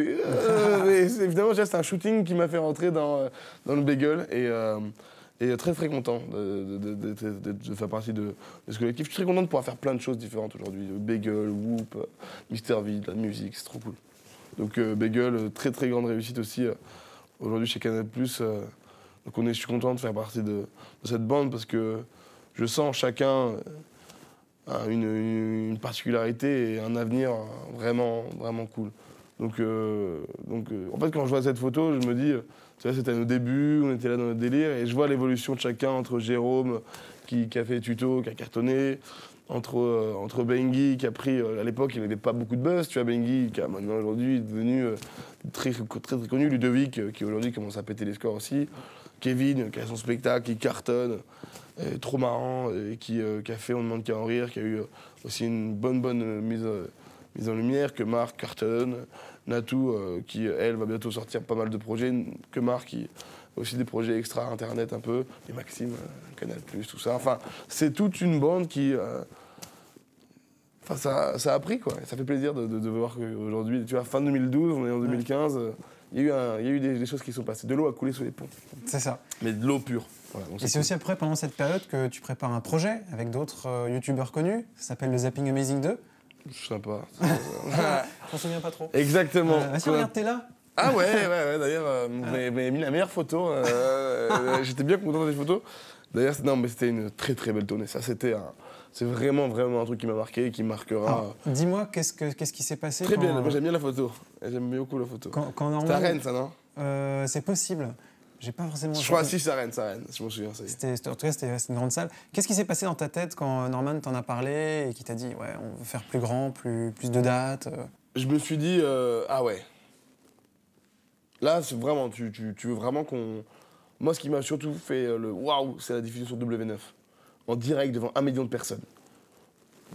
Mais évidemment, c'est un shooting qui m'a fait rentrer dans le bagel, et très très content de faire partie de ce collectif. Je suis très content de pouvoir faire plein de choses différentes aujourd'hui. Bagel, Whoop, Mister V, de la musique, c'est trop cool. Donc Bagel, très très grande réussite aussi aujourd'hui chez Canal+. Donc je suis content de faire partie de cette bande parce que je sens chacun une particularité et un avenir vraiment vraiment cool. Donc en fait, quand je vois cette photo, je me dis, tu vois, c'était à nos débuts, on était là dans notre délire, et je vois l'évolution de chacun entre Jérôme, qui a fait tuto, qui a cartonné, entre Bengi, qui a pris, à l'époque, il n'avait pas beaucoup de buzz, tu vois, Bengi, qui a maintenant aujourd'hui est devenu très, très, très connu, Ludovic, qui aujourd'hui commence à péter les scores aussi, Kevin, qui a son spectacle, qui cartonne, trop marrant, et qui a fait On ne demande qu'à en rire, qui a eu aussi une bonne mise en lumière, que Marc cartonne, Natou, qui, elle, va bientôt sortir pas mal de projets, que Marc, qui a aussi des projets extra Internet un peu, et Maxime, Canal+, tout ça. Enfin, c'est toute une bande qui... ça a pris, quoi. Ça fait plaisir de voir qu'aujourd'hui, tu vois, fin 2012, on est en 2015, il y a eu des choses qui sont passées. De l'eau a coulé sous les ponts. C'est ça. Mais de l'eau pure. Voilà, donc Et c'est aussi après, pendant cette période, que tu prépares un projet avec d'autres youtubeurs connus. Ça s'appelle le Zapping Amazing 2. sympa. Je m'en souviens pas trop. Exactement. Vas-y, regarde, t'es là. Ah ouais, d'ailleurs, vous m'avez mis la meilleure photo. J'étais bien content de cette photo. D'ailleurs, c'était une très très belle tournée. Ça, c'est vraiment un truc qui m'a marqué et qui marquera. Alors, dis-moi, qu'est-ce qui s'est passé Très quand, bien, moi j'aime bien la photo. J'aime beaucoup la photo. quand C'était à Rennes, ça, non? C'est possible. J'ai pas forcément. Je crois, si, c'est à Rennes, je m'en souviens. Ça y est. En tout cas, c'était une grande salle. Qu'est-ce qui s'est passé dans ta tête quand Norman t'en a parlé et qui t'a dit, ouais, on veut faire plus grand, plus de dates Je me suis dit, ah ouais. Là, c'est vraiment, tu veux vraiment qu'on. Moi, ce qui m'a surtout fait le waouh, c'est la diffusion sur W9. En direct devant 1 million de personnes.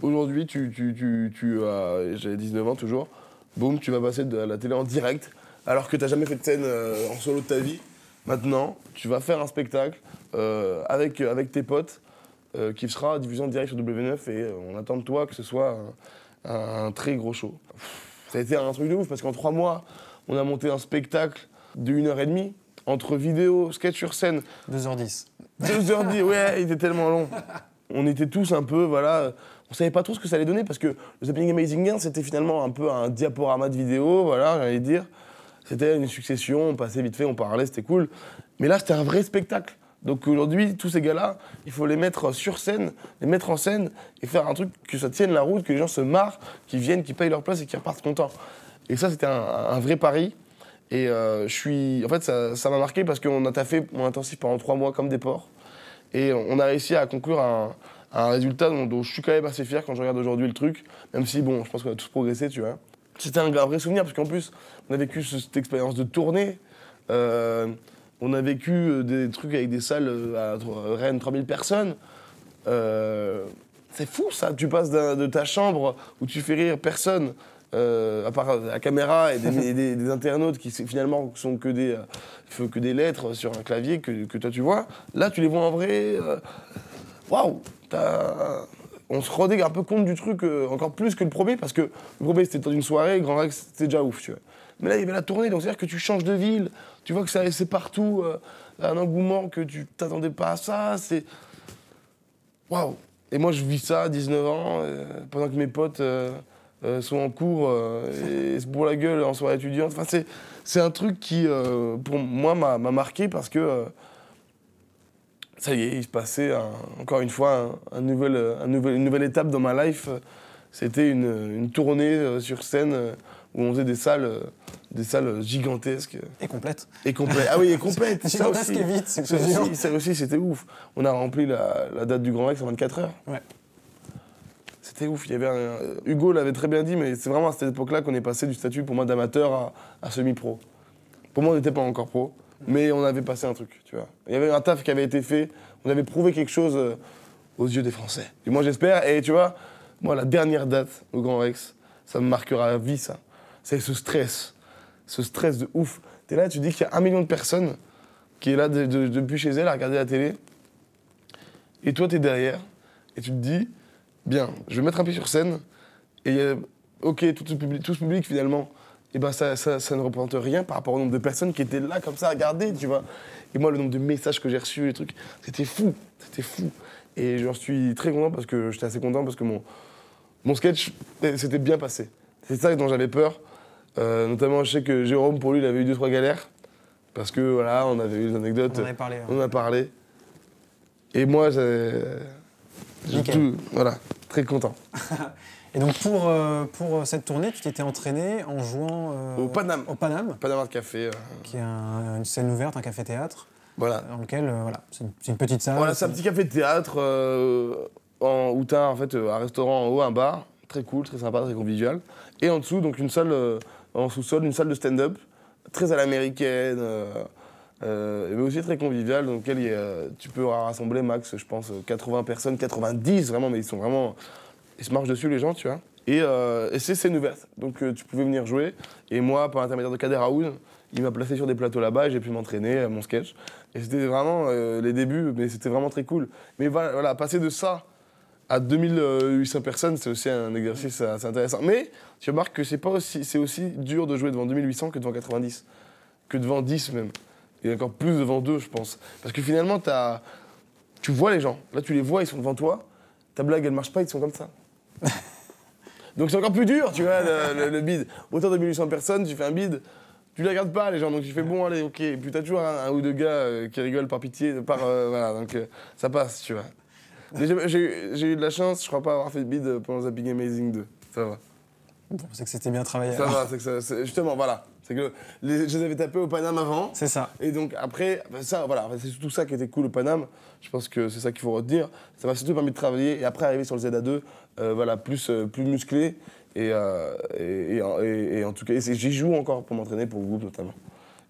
Aujourd'hui, j'avais 19 ans toujours. Boum, tu vas passer de la télé en direct, alors que tu n'as jamais fait de scène en solo de ta vie. Maintenant, tu vas faire un spectacle avec tes potes qui sera diffusé en direct sur W9 et on attend de toi que ce soit un très gros show. Ça a été un truc de ouf parce qu'en 3 mois, on a monté un spectacle de 1h30 entre vidéo, sketch sur scène. 2h10. 2h10, ouais, il était tellement long. On était tous un peu, voilà, on savait pas trop ce que ça allait donner parce que le Zapping Amazing 1, c'était finalement un peu un diaporama de vidéo, voilà, j'allais dire. C'était une succession, on passait vite fait, on parlait, c'était cool. Mais là, c'était un vrai spectacle. Donc aujourd'hui, tous ces gars-là, il faut les mettre sur scène, les mettre en scène et faire un truc que ça tienne la route, que les gens se marrent, qu'ils viennent, qu'ils payent leur place et qu'ils repartent contents. Et ça, c'était un vrai pari. Et en fait, ça m'a marqué parce qu'on a taffé mon intensif pendant 3 mois comme des porcs. Et on a réussi à conclure un résultat dont je suis quand même assez fier quand je regarde aujourd'hui le truc. Même si, bon, je pense qu'on a tous progressé, tu vois. C'était un vrai souvenir parce qu'en plus, on a vécu cette expérience de tournée. On a vécu des trucs avec des salles à Rennes, 3000 personnes. C'est fou, ça. Tu passes de ta chambre où tu fais rire personne, à part la caméra et des internautes qui finalement sont que des lettres sur un clavier que toi tu vois. Là, tu les vois en vrai. Waouh! On se rendait un peu compte du truc encore plus que le premier, parce que le premier c'était dans une soirée, Grand Rex c'était déjà ouf, tu vois. Mais là il y avait la tournée, donc c'est-à-dire que tu changes de ville, tu vois que c'est partout, un engouement que tu t'attendais pas à ça, c'est... Waouh! Et moi je vis ça à 19 ans, pendant que mes potes sont en cours et se bourrent la gueule en soirée étudiante. Enfin, c'est un truc qui, pour moi, m'a marqué parce que... ça y est, il se passait encore une fois une nouvelle étape dans ma life. C'était une tournée sur scène où on faisait des salles gigantesques. Et complètes. Et complètes. Ah oui, et complètes. Gigantesques et vite, c'est sûr. Ça aussi, c'était ouf. On a rempli la date du Grand Rex en 24 heures. Ouais. C'était ouf. Il y avait Hugo l'avait très bien dit, mais c'est vraiment à cette époque-là qu'on est passé du statut pour moi d'amateur à semi-pro. Pour moi, on n'était pas encore pro. Mais on avait passé un truc, tu vois. Il y avait un taf qui avait été fait, on avait prouvé quelque chose aux yeux des Français. Et moi, j'espère. Et tu vois, moi, la dernière date au Grand Rex, ça me marquera à vie, ça. C'est ce stress de ouf. T'es là, tu dis qu'il y a 1 million de personnes qui est là depuis chez elle à regarder la télé. Et toi, t'es derrière, et tu te dis, bien, je vais mettre un pied sur scène, et ok, tout ce public, finalement, et ben ça ne représente rien par rapport au nombre de personnes qui étaient là comme ça à regarder, tu vois. Et moi, le nombre de messages que j'ai reçus, les trucs, c'était fou. Et j'en suis très content parce que j'étais assez content parce que mon sketch s'était bien passé. C'est ça dont j'avais peur. Notamment, je sais que Jérôme, pour lui, il avait eu 2-3 galères. Parce que voilà, on avait eu des anecdotes. On en avait parlé. On en a parlé. Et moi, voilà, très content. Et donc pour cette tournée, tu t'étais entraîné en jouant au Paname. Au Paname. Paname Café. Qui est une scène ouverte, un café-théâtre. Voilà. Dans lequel, voilà, c'est une petite salle. Voilà, c'est un petit café-théâtre où tu as en fait un restaurant en haut, un bar, très cool, très sympa, très convivial. Et en dessous, donc une salle en sous-sol, une salle de stand-up, très à l'américaine, mais aussi très conviviale, dans lequel tu peux rassembler max, je pense, 80 personnes, 90 vraiment, mais ils se marchent dessus les gens, tu vois. Et c'est scène ouverte, donc tu pouvais venir jouer. Et moi, par l'intermédiaire de Kader Aoun, il m'a placé sur des plateaux là-bas et j'ai pu m'entraîner à mon sketch. Et c'était vraiment les débuts, mais c'était vraiment très cool. Mais voilà, passer de ça à 2800 personnes, c'est aussi un exercice assez intéressant. Mais tu remarques que c'est aussi dur de jouer devant 2800 que devant 90. que devant 10 même. Et encore plus devant 2, je pense. Parce que finalement, tu vois les gens. Là, tu les vois, ils sont devant toi. Ta blague, elle marche pas, ils sont comme ça. Donc c'est encore plus dur, tu vois, le bide. Autant de 1800 personnes, tu fais un bide, tu les regardes pas, les gens. Donc tu fais bon, allez, ok. Et puis t'as toujours un ou deux gars qui rigolent par pitié, voilà. Donc ça passe, tu vois. Mais j'ai eu de la chance, je crois pas avoir fait de bide pendant Zapping Amazing 2. Ça va. Bon, c'est que c'était bien travaillé. Ça va, c'est que justement, voilà. C'est que je les avais tapés au Paname avant. C'est ça. Et donc après, ça, voilà, c'est surtout ça qui était cool au Paname. Je pense que c'est ça qu'il faut retenir. Ça m'a surtout permis de travailler et après arriver sur le ZA2, voilà, plus musclé. Et en tout cas, j'y joue encore pour m'entraîner pour le groupe notamment.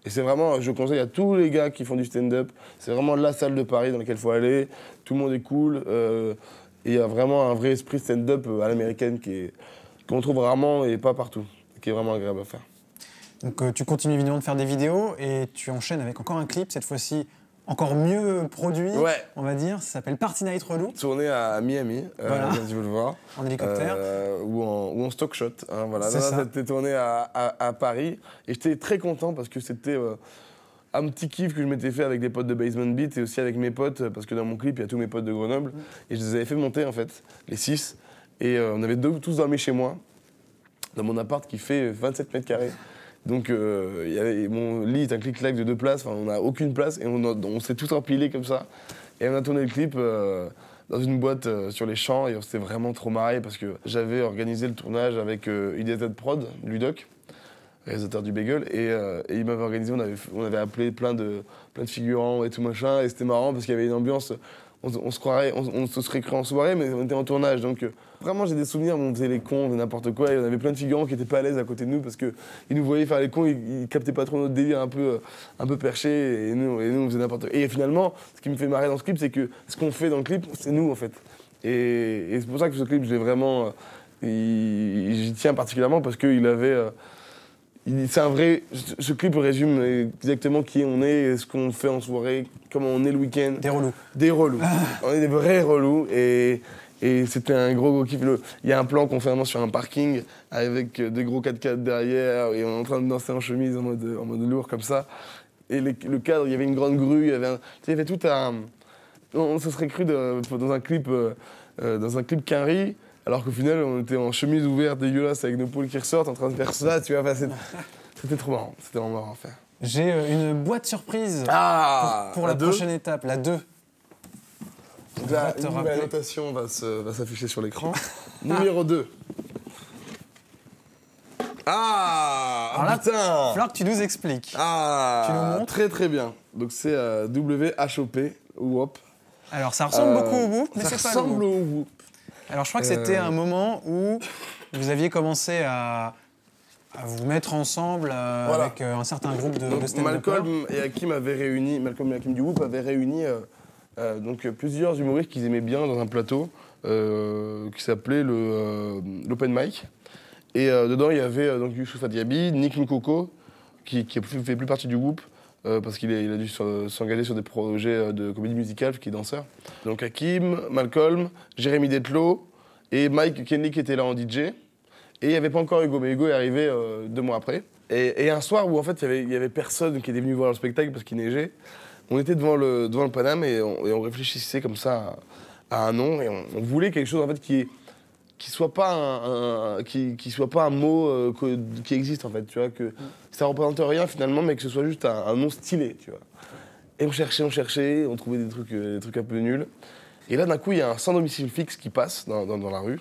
Et c'est vraiment, je conseille à tous les gars qui font du stand-up, c'est vraiment la salle de Paris dans laquelle il faut aller. Tout le monde est cool. Et il y a vraiment un vrai esprit stand-up à l'américaine qu'on trouve rarement et pas partout, qui est vraiment agréable à faire. Donc tu continues évidemment de faire des vidéos et tu enchaînes avec encore un clip, cette fois-ci encore mieux produit, on va dire. Ça s'appelle Party Night Relou. Tourné à Miami, voilà. comme tu veux le voir. En hélicoptère. Ou en stock shot. Hein, voilà. C'était tourné à Paris. Et j'étais très content parce que c'était un petit kiff que je m'étais fait avec des potes de Basement Beat et aussi avec mes potes, parce que dans mon clip, il y a tous mes potes de Grenoble. Et je les avais fait monter, en fait, les 6. Et on avait tous dormi chez moi, dans mon appart qui fait 27 mètres carrés. Donc mon lit est un clic-clac de 2 places, on n'a aucune place et on s'est tous empilés comme ça. Et on a tourné le clip dans une boîte sur les champs et on s'était vraiment trop marré parce que j'avais organisé le tournage avec IDZ Prod, Ludoc, réalisateur du Bagel, et il m'avait organisé, on avait appelé plein de figurants et tout machin, et c'était marrant parce qu'il y avait une ambiance. On se serait cru en soirée, mais on était en tournage. Donc vraiment, j'ai des souvenirs où on faisait les cons, on faisait n'importe quoi. Et on avait plein de figurants qui n'étaient pas à l'aise à côté de nous parce qu'ils nous voyaient faire les cons, ils captaient pas trop notre délire un peu perché. Et nous, on faisait n'importe quoi. Et finalement, ce qui me fait marrer dans ce clip, c'est que ce qu'on fait dans le clip, c'est nous en fait. Et c'est pour ça que ce clip, je l'ai vraiment. J'y tiens particulièrement parce qu'il avait. C'est un vrai. Ce clip résume exactement qui on est, ce qu'on fait en soirée, comment on est le week-end. Des relous. Des relous. On est des vrais relous et c'était un gros kiff. Il y a un plan qu'on fait vraiment sur un parking avec des gros 4x4 derrière et on est en train de danser en chemise en mode lourd comme ça. Et le cadre, il y avait une grande grue, il y avait tout un. On se serait cru dans un clip Quinry. Alors qu'au final, on était en chemise ouverte, dégueulasse, avec nos poules qui ressortent, en train de faire ça, tu vois. Enfin, c'était trop marrant, c'était vraiment marrant à faire. J'ai une boîte surprise pour la 2. prochaine étape, la 2. Donc là, une nouvelle annotation va s'afficher sur l'écran. Numéro 2. Alors là, putain. il va falloir que tu nous expliques. Tu nous montres. Très très bien. Donc c'est WHOP, Whoop. Alors ça ressemble beaucoup au Whoop, mais c'est pas le Ça ressemble au Whoop. Alors je crois que c'était un moment où vous aviez commencé à vous mettre ensemble avec un certain groupe de stand-uppers. Malcolm et Hakim du Whoop avaient réuni donc, plusieurs humoristes qu'ils aimaient bien dans un plateau qui s'appelait l'Open Mic. Et dedans il y avait donc Youssoupha Diaby, Nick Mukoko qui fait plus partie du Whoop. Parce qu'il a dû s'engager sur des projets de comédie musicale, qui est danseur. Donc Hakim, Malcolm, Jérémy Detlo et Mike Kenley qui était là en DJ. Et il n'y avait pas encore Hugo, mais Hugo est arrivé 2 mois après. Et un soir où en fait il y avait personne qui était venu voir le spectacle parce qu'il neigeait, on était devant le Paname et on réfléchissait comme ça à un nom et on voulait quelque chose en fait qui soit pas un mot qui existe en fait, tu vois, que ça représente rien finalement, mais que ce soit juste un nom stylé, tu vois. Et on cherchait, on trouvait des trucs un peu nuls. Et là d'un coup il y a un sans domicile fixe qui passe dans la rue,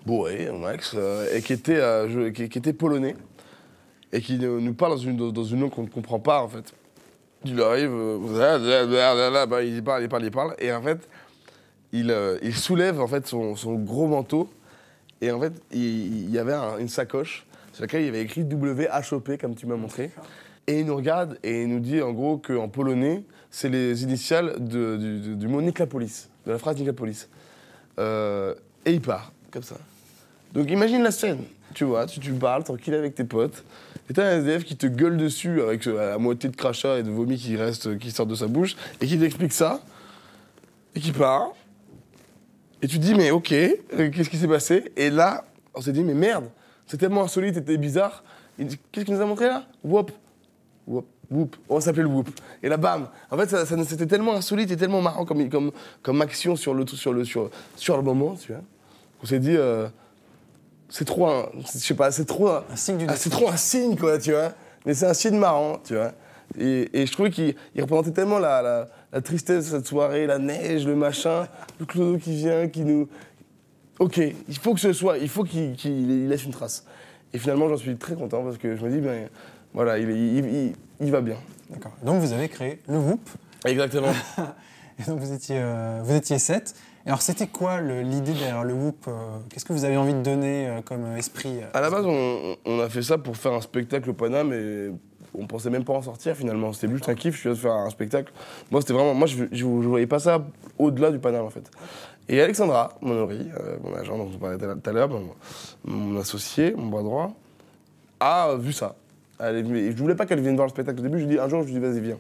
bourré, Max, et qui était polonais et qui nous parle dans une langue qu'on ne comprend pas en fait. Il arrive, il parle, et en fait il soulève en fait son gros manteau et en fait il y avait une sacoche sur laquelle il y avait écrit WHOP comme tu m'as montré et il nous regarde et il nous dit en gros qu'en polonais c'est les initiales du mot Niklapolis, de la phrase Niklapolis. Et il part comme ça. Donc imagine la scène, tu vois, tu parles tranquille avec tes potes et t'as un SDF qui te gueule dessus avec la moitié de crachat et de vomi qui sort de sa bouche et qui t'explique ça et qui part. Et tu te dis, mais ok, qu'est-ce qui s'est passé? Et là, on s'est dit, mais merde, c'est tellement insolite et bizarre. Il dit, qu'est-ce qu'il nous a montré là? Whoop. Whoop, whoop. On s'appelait le whoop. Et là, bam. En fait, c'était tellement insolite et tellement marrant comme action sur le moment, tu vois. On s'est dit, c'est trop je sais pas, c'est trop un signe c'est trop un signe, quoi, tu vois. Mais c'est un signe marrant, tu vois. Et je trouvais qu'il représentait tellement la tristesse de cette soirée, la neige, le machin, le clodo qui vient, qui nous... Ok, il faut qu'il laisse une trace. Et finalement, j'en suis très content parce que je me dis, ben voilà, il va bien. D'accord. Donc vous avez créé le Whoop. Exactement. Et donc vous étiez 7. Alors c'était quoi l'idée derrière le Whoop? Qu'est-ce que vous avez envie de donner comme esprit? À la base, on a fait ça pour faire un spectacle au Paname et on pensait même pas en sortir finalement. C'était juste un kiff, je suis de faire un spectacle. Moi, c'était vraiment, je voyais pas ça au-delà du Paname en fait. Et Alexandra Monori, mon agent dont je parlais tout à l'heure, mon associé, mon bras droit, a vu ça. Je voulais pas qu'elle vienne voir le spectacle au début, un jour je lui dis vas-y viens.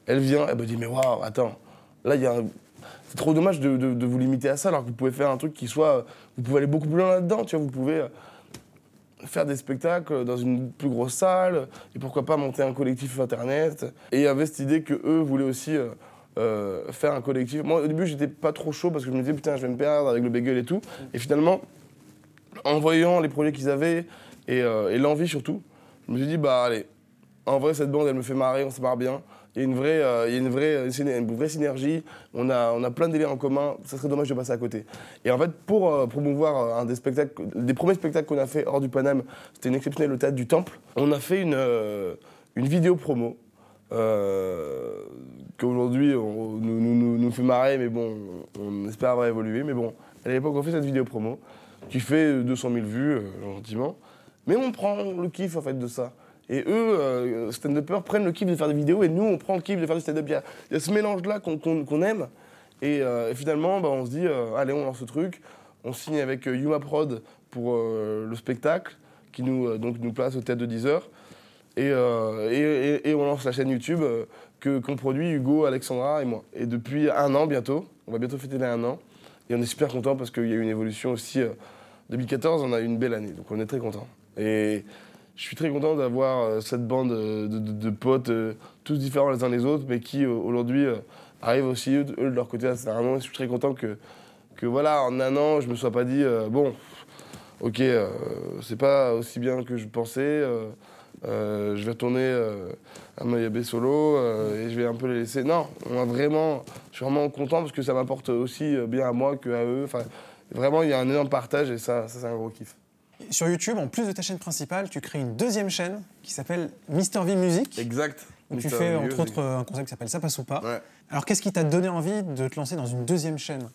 Elle vient, elle me dit mais waouh, attends, là c'est trop dommage de vous limiter à ça alors que vous pouvez faire un truc qui soit, vous pouvez aller beaucoup plus loin là-dedans, tu vois, vous pouvez faire des spectacles dans une plus grosse salle et pourquoi pas monter un collectif internet. Et il y avait cette idée que eux voulaient aussi faire un collectif. Moi au début j'étais pas trop chaud parce que je me disais putain je vais me perdre avec le bagel et tout. Et finalement en voyant les projets qu'ils avaient et l'envie surtout, je me suis dit bah allez, en vrai cette bande elle me fait marrer, on se marre bien. Il y a une vraie synergie, on a plein de délires en commun, ça serait dommage de passer à côté. Et en fait, pour promouvoir un des premiers spectacles qu'on a fait hors du Paname, c'était une exceptionnelle au Théâtre du Temple, on a fait une vidéo promo qu'aujourd'hui nous fait marrer, mais bon, on espère avoir évolué. Mais bon, à l'époque, on fait cette vidéo promo qui fait 200 000 vues, gentiment. Mais on prend le kiff en fait de ça. Et eux, stand-uppers, prennent le kiff de faire des vidéos et nous, on prend le kiff de faire du stand-up. Il y a ce mélange-là qu'on aime. Et finalement, bah, on se dit, allez, on lance ce truc. On signe avec Yuma Prod pour le spectacle qui nous place au théâtre de 10 heures. Et on lance la chaîne YouTube qu'on produit Hugo, Alexandra et moi. Et depuis 1 an bientôt, on va bientôt fêter les 1 an. Et on est super contents parce qu'il y a eu une évolution aussi. 2014, on a eu une belle année, donc on est très contents. Et je suis très content d'avoir cette bande de potes, tous différents les uns les autres, mais qui aujourd'hui arrivent aussi, eux, de leur côté, à un an. Je suis très content que voilà, en 1 an, je me sois pas dit, bon, ok, c'est pas aussi bien que je pensais, je vais retourner à Mayabé solo et je vais un peu les laisser. Non, je suis vraiment content parce que ça m'apporte aussi bien à moi qu'à eux. Enfin, vraiment, il y a un énorme partage et ça c'est un gros kiff. Sur YouTube, en plus de ta chaîne principale, tu crées une deuxième chaîne qui s'appelle Mister V Music. Exact. Où tu fais entre autres un concept qui s'appelle Ça passe ou pas. Ouais. Alors qu'est-ce qui t'a donné envie de te lancer dans une deuxième chaîne?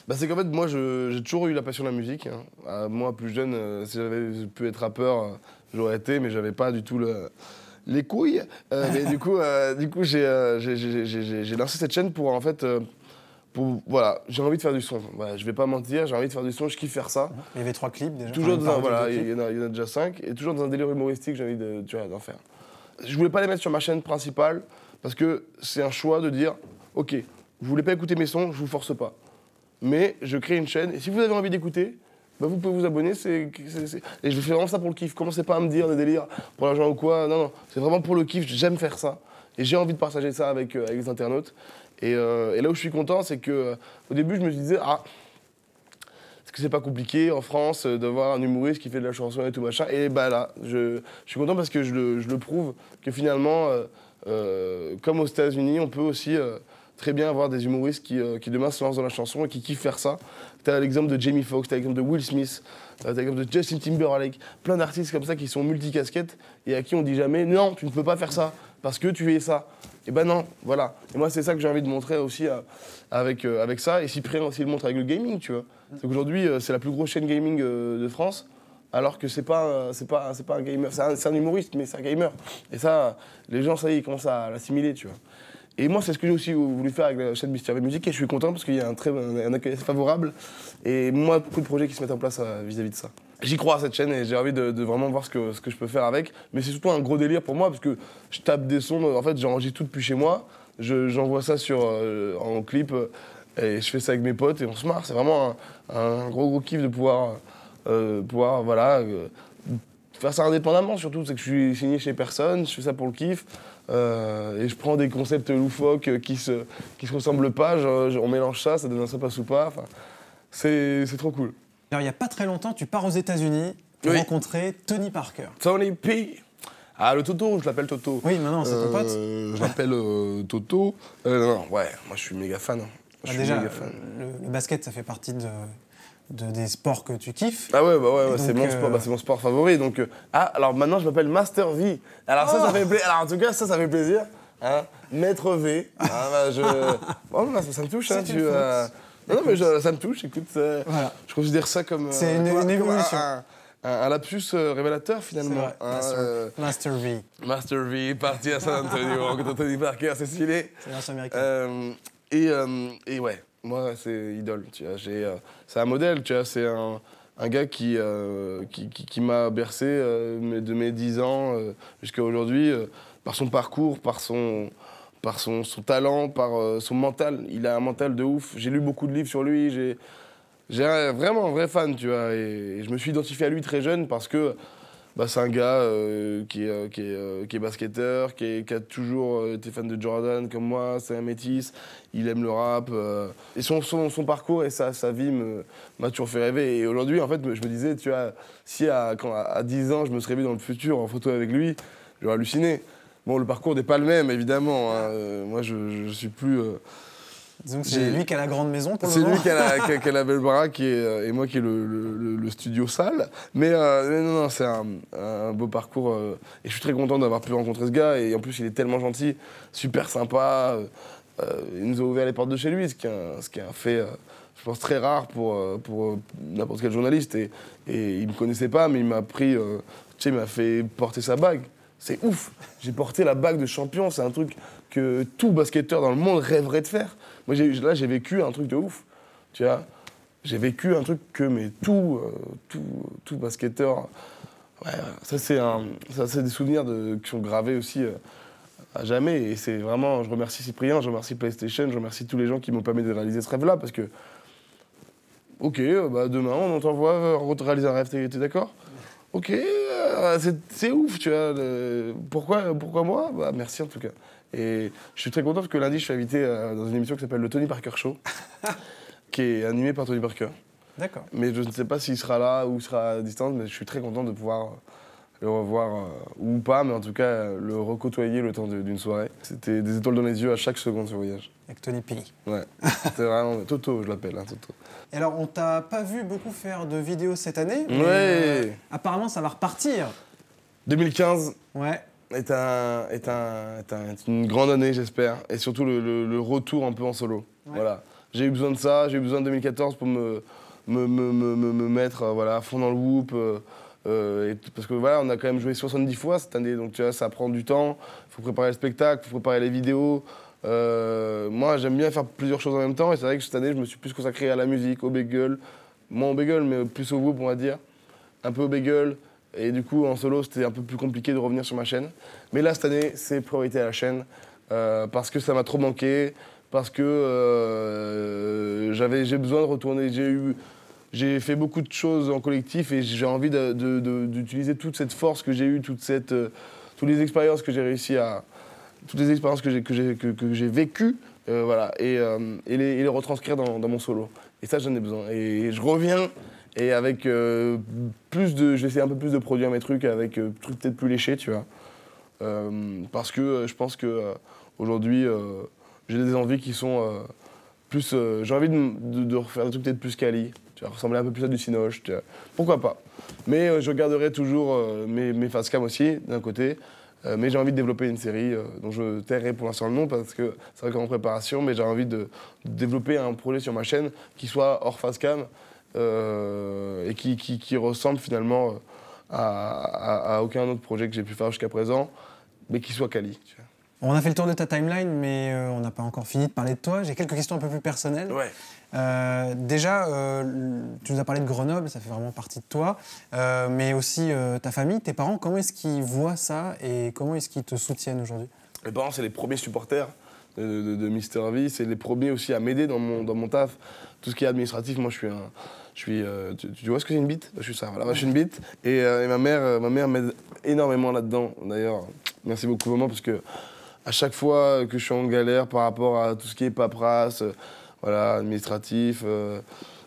Bah, c'est qu'en fait, moi, j'ai toujours eu la passion de la musique. Hein. Moi, plus jeune, si j'avais pu être rappeur, j'aurais été, mais j'avais pas du tout les couilles. Mais du coup, j'ai lancé cette chaîne pour, en fait, voilà, j'ai envie de faire du son. Voilà, je vais pas mentir, j'ai envie de faire du son, je kiffe faire ça. Il y avait 3 clips déjà. Toujours dans voilà, il y en a déjà 5, et toujours dans un délire humoristique, j'ai envie d'en faire. Je voulais pas les mettre sur ma chaîne principale, parce que c'est un choix de dire, ok, vous voulez pas écouter mes sons, je vous force pas. Mais je crée une chaîne, et si vous avez envie d'écouter, bah vous pouvez vous abonner, et je fais vraiment ça pour le kiff. Commencez pas à me dire des délires pour l'argent ou quoi, non, c'est vraiment pour le kiff, j'aime faire ça. Et j'ai envie de partager ça avec les internautes. Et là où je suis content, c'est qu'au début, je me disais, est-ce que c'est pas compliqué en France d'avoir un humoriste qui fait de la chanson et tout machin? Et bah là, je suis content parce que je le prouve que finalement, comme aux États-Unis, on peut aussi très bien avoir des humoristes qui demain se lancent dans la chanson et qui kiffent faire ça. T'as l'exemple de Jamie Foxx, t'as l'exemple de Will Smith, t'as l'exemple de Justin Timberlake, plein d'artistes comme ça qui sont multicasquettes et à qui on dit jamais non, tu ne peux pas faire ça parce que tu es ça. Et ben non, voilà. Et moi, c'est ça que j'ai envie de montrer aussi avec ça. Et Cyprien aussi le montre avec le gaming, tu vois. C'est qu'aujourd'hui, c'est la plus grosse chaîne gaming de France, alors que c'est pas un gamer. C'est un humoriste, mais c'est un gamer. Et ça, les gens, ça y est, ils commencent à l'assimiler, tu vois. Et moi, c'est ce que j'ai aussi voulu faire avec la chaîne Mister V Music et je suis content parce qu'il y a un accueil assez favorable. Et moi, beaucoup de projets qui se mettent en place vis-à-vis de ça. J'y crois à cette chaîne et j'ai envie de vraiment voir ce que je peux faire avec. Mais c'est surtout un gros délire pour moi parce que je tape des sons, en fait, j'enregistre tout depuis chez moi. J'envoie ça en clip et je fais ça avec mes potes et on se marre. C'est vraiment un gros kiff de pouvoir faire ça indépendamment surtout, c'est que je suis signé chez personne, je fais ça pour le kiff. Et je prends des concepts loufoques qui se ressemblent pas, on mélange ça donne un sympa soupa. Enfin, c'est trop cool. Alors, il n'y a pas très longtemps, tu pars aux États-Unis pour rencontrer Tony Parker. Tony P. Ah, le Toto, je l'appelle Toto. Oui, maintenant, c'est ton pote. Je l'appelle Toto. Non, ouais, moi je suis méga fan. Déjà, le basket, ça fait partie des sports que tu kiffes. Ah ouais, c'est mon sport, c'est mon sport favori. Donc, alors maintenant je m'appelle Master V. Alors ça fait plaisir. Alors en tout cas, ça fait plaisir. Hein. Maître V. Ça me touche. Hein, non, mais ça me touche, écoute. Voilà. Je considère ça comme. C'est une évolution. Un lapsus révélateur finalement. Vrai. Master V. Master V, parti à San Antonio, rencontre Tony Parker, c'est stylé. C'est version américaine. Et ouais, moi c'est idole, tu vois. C'est un modèle, tu vois. C'est un gars qui m'a bercé de mes 10 ans jusqu'à aujourd'hui, par son parcours, par son talent, par son mental. Il a un mental de ouf. J'ai lu beaucoup de livres sur lui. J'ai vraiment un vrai fan, tu vois. Et je me suis identifié à lui très jeune parce que c'est un gars qui est basketteur, qui a toujours été fan de Jordan comme moi. C'est un métis. Il aime le rap. Et son parcours et sa vie m'a toujours fait rêver. Et aujourd'hui, en fait, je me disais, tu vois, si à 10 ans, je me serais vu dans le futur en photo avec lui, j'aurais halluciné. Bon, le parcours n'est pas le même, évidemment. Hein. Moi, je suis plus... Disons que c'est lui qui a la grande maison pour le moment. C'est lui qui a la belle baraque et moi qui ai le studio sale. Mais non, c'est un beau parcours. Et je suis très content d'avoir pu rencontrer ce gars. Et en plus, il est tellement gentil, super sympa. Il nous a ouvert les portes de chez lui, ce qui est un fait, je pense, très rare pour n'importe quel journaliste. Et il ne me connaissait pas, mais il m'a pris, il m'a fait porter sa bague. C'est ouf. J'ai porté la bague de champion. C'est un truc que tout basketteur dans le monde rêverait de faire. Moi, j'ai vécu un truc de ouf. Tu vois, j'ai vécu un truc que tout basketteur. Ouais, ça c'est des souvenirs qui sont gravés aussi à jamais. Et c'est vraiment, je remercie Cyprien, je remercie PlayStation, je remercie tous les gens qui m'ont permis de réaliser ce rêve-là parce que, ok, demain on t'envoie réaliser un rêve. T'es d'accord? Ok, c'est ouf, tu vois. Pourquoi moi? Merci en tout cas. Et je suis très content parce que lundi, je suis invité dans une émission qui s'appelle le Tony Parker Show, qui est animée par Tony Parker. D'accord. Mais je ne sais pas s'il sera là ou sera à distance, mais je suis très content de pouvoir le revoir, ou pas, mais en tout cas le recôtoyer le temps d'une soirée. C'était des étoiles dans les yeux à chaque seconde ce voyage. Avec Tony P. Ouais, c'était vraiment Toto, je l'appelle, hein, Toto. Et alors, on t'a pas vu beaucoup faire de vidéos cette année, mais ouais. Apparemment, ça va repartir. 2015 ouais. est une grande année, j'espère, et surtout le retour un peu en solo. Ouais. Voilà. J'ai eu besoin de ça, j'ai eu besoin de 2014 pour me mettre à fond dans le whoop. Parce que voilà, on a quand même joué 70 fois cette année, donc tu vois, ça prend du temps. Il faut préparer le spectacle, il faut préparer les vidéos. Moi, j'aime bien faire plusieurs choses en même temps, et c'est vrai que cette année, je me suis plus consacré à la musique, au bagel. Moins au bagel, mais plus au whoop, on va dire. Un peu au bagel. Et du coup, en solo, c'était un peu plus compliqué de revenir sur ma chaîne. Mais là, cette année, c'est priorité à la chaîne. Parce que ça m'a trop manqué. Parce que j'ai besoin de retourner. J'ai fait beaucoup de choses en collectif et j'ai envie d'utiliser toute cette force que j'ai eue, toutes les expériences que j'ai réussi à... Toutes les expériences que j'ai vécues, voilà, et les retranscrire dans mon solo. Et ça, j'en ai besoin. Et je reviens, et avec je vais essayer un peu plus de produire mes trucs, avec trucs peut-être plus léchés, tu vois. Parce que je pense qu'aujourd'hui, j'ai des envies qui sont plus... j'ai envie de refaire des trucs peut-être plus quali. Tu vas ressembler un peu plus à du Cinoche, pourquoi pas. Mais je garderai toujours mes facecam aussi, d'un côté. Mais j'ai envie de développer une série dont je tairai pour l'instant le nom parce que c'est vrai qu'en préparation, mais j'ai envie de développer un projet sur ma chaîne qui soit hors facecam et qui ressemble finalement à aucun autre projet que j'ai pu faire jusqu'à présent, mais qui soit quali. Tu vois. On a fait le tour de ta timeline, mais on n'a pas encore fini de parler de toi. J'ai quelques questions un peu plus personnelles. Ouais. Déjà, tu nous as parlé de Grenoble, ça fait vraiment partie de toi, mais aussi ta famille, tes parents, comment est-ce qu'ils voient ça et comment est-ce qu'ils te soutiennent aujourd'hui? Mes parents, c'est les premiers supporters de Mister V, c'est les premiers aussi à m'aider dans mon taf. Tout ce qui est administratif, moi je Tu vois ce que c'est une bite? Je suis ça, voilà, moi, je suis une bite. Et ma mère m'aide énormément là-dedans. D'ailleurs, merci beaucoup maman, parce que à chaque fois que je suis en galère par rapport à tout ce qui est paperasse, voilà, administratif,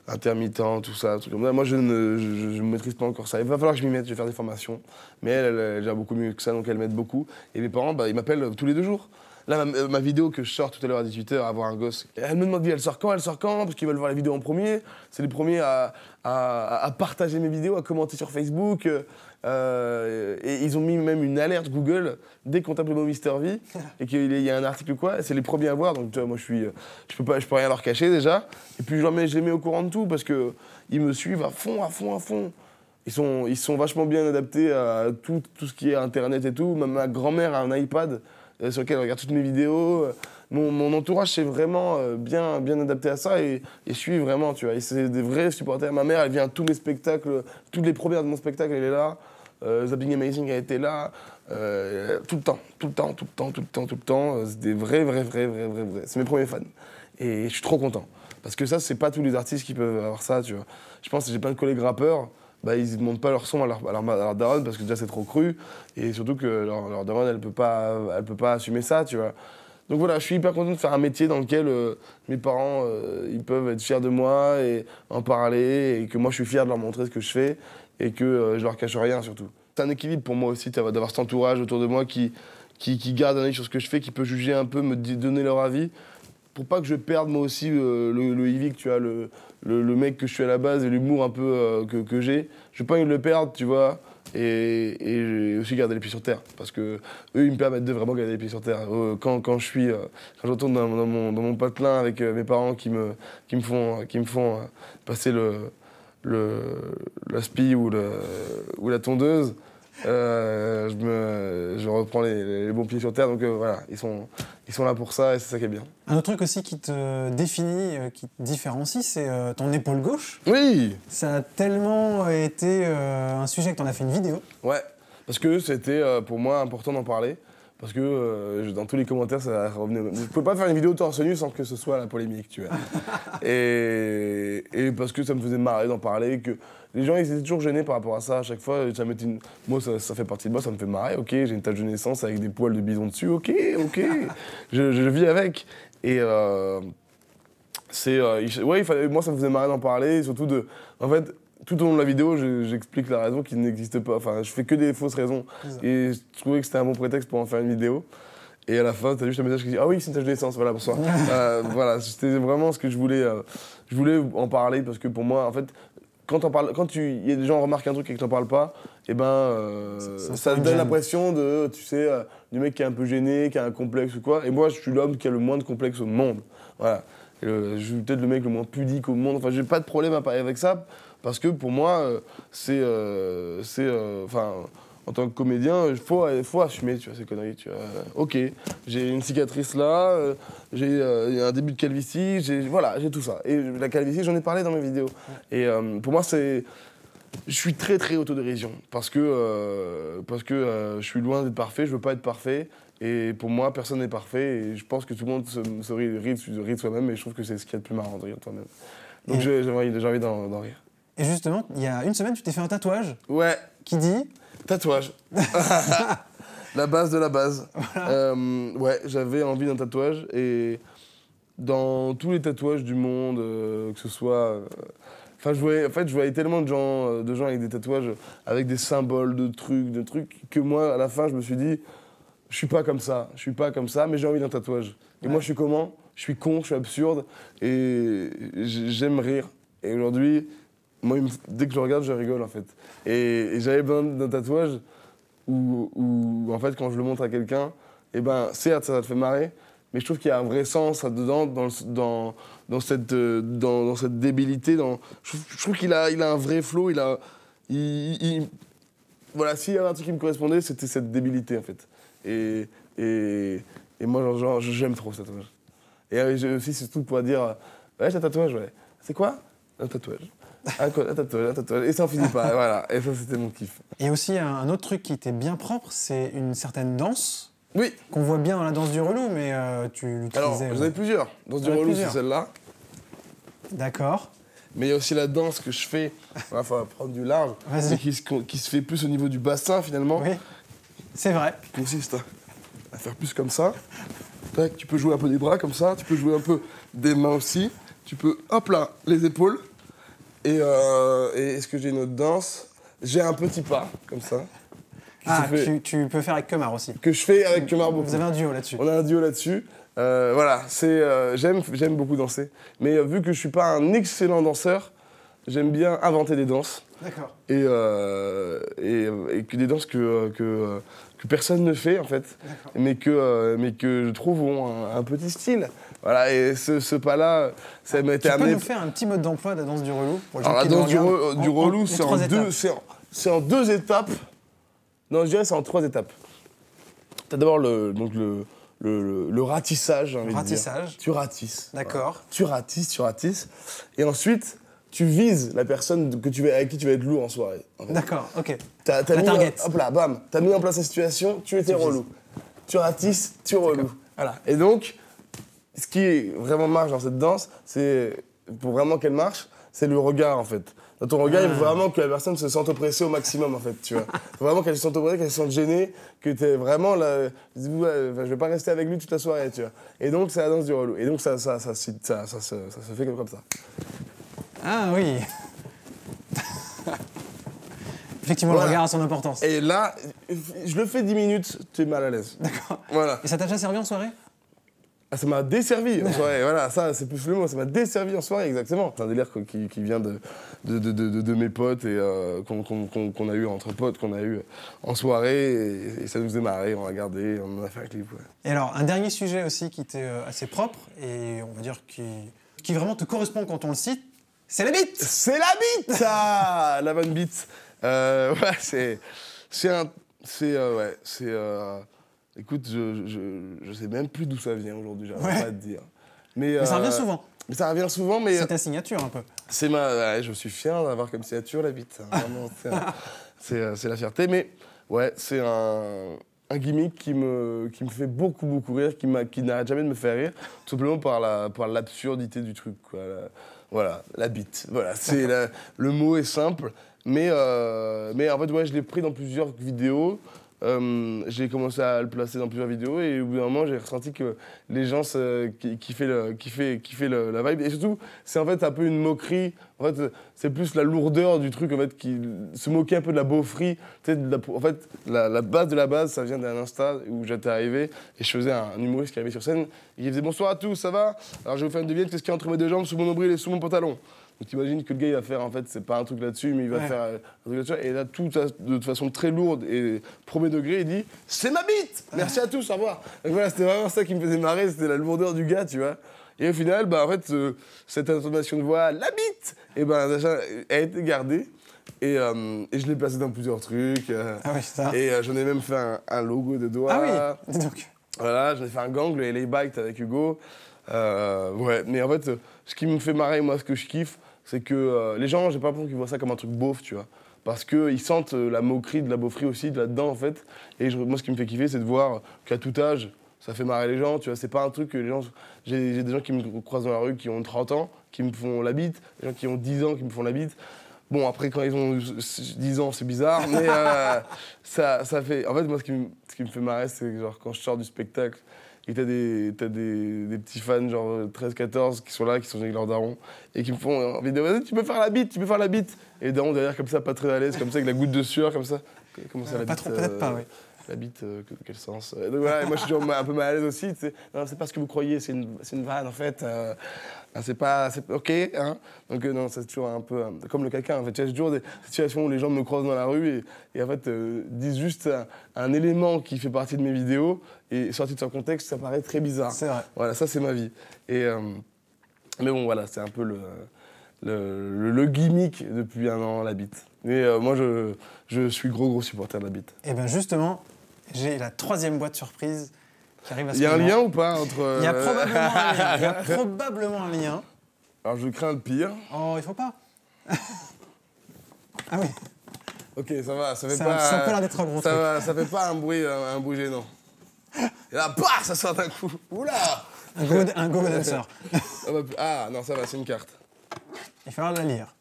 intermittent, tout ça, trucs comme ça. Moi, je ne maîtrise pas encore ça. Il va falloir que je m'y mette, je vais faire des formations. Mais elle gère beaucoup mieux que ça, donc elle m'aide beaucoup. Et mes parents, ils m'appellent tous les 2 jours. Là, ma vidéo que je sors tout à l'heure à 18h, à avoir un gosse, elle me demande, elle sort quand, parce qu'ils veulent voir les vidéos en premier. C'est les premiers à partager mes vidéos, à commenter sur Facebook. Et ils ont mis même une alerte Google dès qu'on tape le mot Mister V et qu'il y a un article ou quoi, c'est les premiers à voir. Donc tu vois, moi je peux rien leur cacher déjà. Et puis je les mets au courant de tout parce que ils me suivent à fond, à fond, à fond. Ils sont vachement bien adaptés à tout ce qui est internet et tout. Ma grand-mère a un iPad sur lequel elle regarde toutes mes vidéos. Mon entourage c'est vraiment bien adapté à ça et suit vraiment, tu vois. C'est des vrais supporters. Ma mère, elle vient à tous mes spectacles, toutes les premières de mon spectacle, elle est là. Zapping Amazing a été là, tout le temps. C'est des vrais. C'est mes premiers fans. Et je suis trop content. Parce que ça, c'est pas tous les artistes qui peuvent avoir ça, tu vois. Je pense que j'ai plein de collègues rappeurs, ils ne montent pas leur son à leur daronne parce que déjà c'est trop cru. Et surtout que leur daronne, elle peut pas assumer ça, tu vois. Donc voilà, je suis hyper content de faire un métier dans lequel mes parents, ils peuvent être fiers de moi et en parler. Et que moi, je suis fier de leur montrer ce que je fais. Et que je leur cache rien surtout. C'est un équilibre pour moi aussi d'avoir cet entourage autour de moi qui garde un œil sur ce que je fais, qui peut juger un peu, me donner leur avis, pour pas que je perde moi aussi le Yvick, tu vois, le mec que je suis à la base et l'humour un peu que j'ai. Je veux pas le perdre, tu vois, et aussi garder les pieds sur terre, parce que eux ils me permettent de vraiment garder les pieds sur terre. Quand je retourne dans mon patelin avec mes parents qui me font passer la spie ou la tondeuse, je reprends les bons pieds sur terre. Donc voilà, ils sont là pour ça et c'est ça qui est bien. Un autre truc aussi qui te définit, qui te différencie, c'est ton épaule gauche. Oui. Ça a tellement été un sujet que tu en as fait une vidéo. Ouais, parce que c'était pour moi important d'en parler. Parce que dans tous les commentaires, ça revenait. Je ne pouvais pas faire une vidéo torse nu sans que ce soit la polémique, tu vois. et parce que ça me faisait marrer d'en parler, que les gens ils étaient toujours gênés par rapport à ça. À chaque fois, ça mettait moi, ça fait partie de moi, ça me fait marrer. Ok, j'ai une tache de naissance avec des poils de bison dessus. Ok. je vis avec. Et moi, ça me faisait marrer d'en parler, et surtout en fait. Tout au long de la vidéo, j'explique la raison qui n'existe pas. Enfin, je fais que des fausses raisons. Et je trouvais que c'était un bon prétexte pour en faire une vidéo. Et à la fin, t'as juste un message qui dit « Ah oui, c'est une tache de naissance, voilà, bonsoir. » Voilà, c'était vraiment ce que je voulais. Je voulais en parler parce que pour moi, en fait, quand il y a des gens qui remarquent un truc et que t'en parles pas, ça te donne l'impression du mec qui est un peu gêné, qui a un complexe ou quoi. Et moi, je suis l'homme qui a le moins de complexe au monde. Voilà. Je suis peut-être le mec le moins pudique au monde. Enfin, j'ai pas de problème à parler avec ça. Parce que pour moi, en tant que comédien, il faut assumer, tu vois, ces conneries. Tu vois. Ok, j'ai une cicatrice là, j'ai un début de calvitie, j'ai tout ça. Et la calvitie, j'en ai parlé dans mes vidéos. Et pour moi, je suis très très autodérision parce que je suis loin d'être parfait, je veux pas être parfait. Et pour moi, personne n'est parfait. Et je pense que tout le monde se rit de soi-même. Et je trouve que c'est ce qu'il y a de plus marrant de rire de toi-même. Donc j'ai envie d'en rire. Et justement, il y a une semaine, tu t'es fait un tatouage. Ouais. Qui dit tatouage. La base de la base. Voilà. Ouais, j'avais envie d'un tatouage. Et dans tous les tatouages du monde, que ce soit... je voyais tellement de gens avec des tatouages, avec des symboles, de trucs, que moi, à la fin, je me suis dit, je suis pas comme ça, mais j'ai envie d'un tatouage. Et moi, je suis comment? Je suis con, je suis absurde, et j'aime rire. Et aujourd'hui... Moi, dès que je regarde, je rigole, en fait. Et j'avais besoin d'un tatouage où, en fait, quand je le montre à quelqu'un, certes, ça te fait marrer, mais je trouve qu'il y a un vrai sens là-dedans, dans cette débilité. Je trouve qu'il a un vrai flow, voilà, s'il y avait un truc qui me correspondait, c'était cette débilité, en fait. Et moi, j'aime trop ce tatouage. Et aussi, c'est tout pour dire, ouais, j'ai un tatouage, ouais. C'est quoi? Un tatouage. Un tatouage, et ça en finit pas, voilà, et ça c'était mon kiff. Et aussi un autre truc qui était bien propre, c'est une certaine danse. Oui. Qu'on voit bien dans la danse du relou, mais tu l'utilisais... Alors, j'en ai plusieurs. Danse du relou, c'est celle-là. D'accord. Mais il y a aussi la danse que je fais, il faut prendre du large, mais qui se fait plus au niveau du bassin finalement. Oui, c'est vrai. Qui consiste à faire plus comme ça. Tac, tu peux jouer un peu des bras comme ça, tu peux jouer un peu des mains aussi. Tu peux, hop là, les épaules. Et est-ce que j'ai une autre danse? J'ai un petit pas, comme ça. Ah, tu peux faire avec Kemar aussi. Que je fais avec Kemar beaucoup. Vous avez un duo là-dessus. On a un duo là-dessus. Voilà, j'aime beaucoup danser. Mais vu que je suis pas un excellent danseur, j'aime bien inventer des danses. D'accord. Et que des danses que personne ne fait en fait, mais que je trouve ont un petit style. Voilà, et ce pas-là, ça m'a été amené. Tu peux nous faire un petit mode d'emploi de la danse du relou pour les gens Alors, qui la nous danse regardent du relou, c'est en 2 étapes. Non, je dirais c'est en 3 étapes. T'as d'abord le ratissage. Ratissage. Tu ratisses. D'accord. Voilà. Tu ratisses. Et ensuite, tu vises la personne avec qui tu vas être lourd en soirée. En fait. D'accord, ok. T'as target. Hop là, bam. T'as mis en place la situation, tu étais relou. Tu ratisses, tu relou. Voilà. Et donc, ce qui vraiment marche dans cette danse, c'est, pour vraiment qu'elle marche, c'est le regard en fait. Dans ton regard, il faut vraiment que la personne se sente oppressée au maximum en fait, tu vois. Il faut vraiment qu'elle se sente oppressée, qu'elle se sente gênée, que t'es vraiment là, je vais pas rester avec lui toute la soirée, tu vois. Et donc, c'est la danse du relou. Et donc, ça se fait comme ça. Ah oui. Effectivement, Voilà. le regard a son importance. Et là, je le fais 10 minutes, tu es mal à l'aise. D'accord. Voilà. Et ça t'a déjà servi en soirée? Ah, ça m'a desservi en soirée, voilà, ça c'est plus le mot, ça m'a desservi en soirée, exactement. C'est un délire qui vient de mes potes et qu'on a eu entre potes, qu'on a eu en soirée, et ça nous faisait marrer, on l'a gardé, on en a fait un clip. Ouais. Et alors, un dernier sujet aussi qui t'est assez propre, et on va dire qui vraiment te correspond quand on le cite, c'est la bite. C'est la bite, ça. La bonne bite. Ouais, écoute, je sais même plus d'où ça vient aujourd'hui, j'arrive pas à te dire. Mais ça revient souvent. Mais ça revient souvent, mais... C'est ta signature, un peu. Ouais, je suis fier d'avoir comme signature la bite. Vraiment, c'est la fierté. Mais ouais, c'est un gimmick qui me fait beaucoup, beaucoup rire, qui n'arrête jamais de me faire rire, tout simplement par l'absurdité du truc, quoi. Voilà, la bite. Voilà, le mot est simple, mais en fait, ouais, je l'ai pris dans plusieurs vidéos. J'ai commencé à le placer dans plusieurs vidéos et au bout d'un moment j'ai ressenti que les gens kiffaient la vibe, et surtout c'est en fait un peu une moquerie. En fait c'est plus la lourdeur du truc, en fait, qui se moquait un peu de la beaufrie. Tu sais, en fait la base de la base, ça vient d'un Insta où j'étais arrivé et je faisais un humoriste qui arrivait sur scène et il faisait bonsoir à tous, ça va? Alors je vais vous faire une devinette, qu'est-ce qu'il y a entre mes deux jambes, sous mon nombril et sous mon pantalon? Donc t'imagines que le gars il va faire, en fait, c'est pas un truc là-dessus, mais il va faire un truc là-dessus, et là, tout de façon très lourde et premier degré, il dit « C'est ma bite! Merci à tous, au revoir !» Donc voilà, c'était vraiment ça qui me faisait marrer, c'était la lourdeur du gars, tu vois. Et au final, bah, en fait, cette intonation de voix « La bite !» et ben, elle a été gardée, et je l'ai placée dans plusieurs trucs, Ah oui, c'est ça. et j'en ai même fait un logo de doigts. Ah oui, donc. Voilà, j'en ai fait un gang, le LA Bite avec Hugo. Ouais, mais en fait, ce qui me fait marrer, moi, ce que je kiffe, c'est que les gens, j'ai pas l'impression qu'ils voient ça comme un truc beauf, tu vois. Parce qu'ils sentent la moquerie, de la beaufrie aussi, de là-dedans, en fait. Et moi, ce qui me fait kiffer, c'est de voir qu'à tout âge, ça fait marrer les gens, tu vois. C'est pas un truc que les gens... J'ai des gens qui me croisent dans la rue, qui ont 30 ans, qui me font la bite. Des gens qui ont 10 ans, qui me font la bite. Bon, après, quand ils ont 10 ans, c'est bizarre, mais ça fait... En fait, moi, ce qui me fait marrer, c'est genre quand je sors du spectacle, et t'as des petits fans, genre 13-14, qui sont là, qui sont avec leur daron, et qui me font en vidéo, vas-y, tu peux faire la bite. Et le daron derrière, comme ça, pas très à l'aise, comme ça, avec la goutte de sueur, comme ça. Comment ça, la pas bite, trop, peut-être pas, oui. La bite, quel sens? Donc voilà, moi je suis toujours un peu mal à l'aise aussi. Tu sais. Non, c'est pas ce que vous croyez, c'est une vanne en fait. C'est pas. Ok, hein. Donc non, c'est toujours un peu comme le caca. En fait, j'ai toujours des situations où les gens me croisent dans la rue et en fait disent juste un élément qui fait partie de mes vidéos et sorti de son contexte, ça paraît très bizarre. C'est vrai. Voilà, ça c'est ma vie. Et mais bon, voilà, c'est un peu le gimmick depuis un an, la bite. Mais moi, je suis gros supporter de la bite. Et bien justement, j'ai la 3e boîte surprise qui arrive à ce moment. Il y a un lien ou pas entre... Il y a probablement un lien. Il y a probablement un lien. Alors je crains le pire. Oh, il faut pas. Ah oui. Ok, ça va, ça fait pas... Ça peut l'air d'être un gros truc. Ça fait pas un bruit gênant. Et là, paf, ça sort d'un coup. Oula. Un go dancer. Ah non, ça va, c'est une carte. Il va falloir la lire.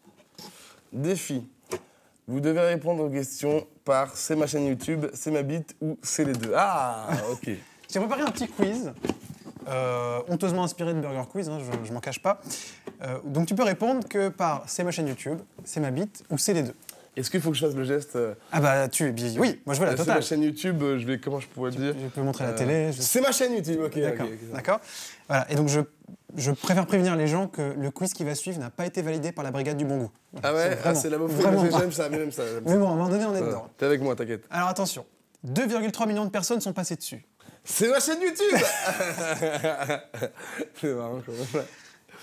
Défi. Vous devez répondre aux questions par c'est ma chaîne YouTube, c'est ma bite ou c'est les deux. Ah, ok. J'ai préparé un petit quiz, honteusement inspiré de Burger Quiz, hein, je m'en cache pas. Donc tu peux répondre que par c'est ma chaîne YouTube, c'est ma bite ou c'est les deux. Est-ce qu'il faut que je fasse le geste Ah bah oui, moi je veux la c'est totale. ma chaîne YouTube, je vais, comment je pourrais le dire Je peux montrer la télé. C'est ma chaîne YouTube, ok. D'accord. ok, ça. D'accord. Voilà. Et donc je préfère prévenir les gens que le quiz qui va suivre n'a pas été validé par la brigade du bon goût. Voilà, Ah ouais, vraiment, c'est la beauté, vraiment pas. j'aime ça, mais même ça. Mais bon, à un moment donné, on est Voilà. dedans. T'es avec moi, t'inquiète. Alors attention, 2,3 millions de personnes sont passées dessus. C'est ma chaîne YouTube. C'est marrant quand même.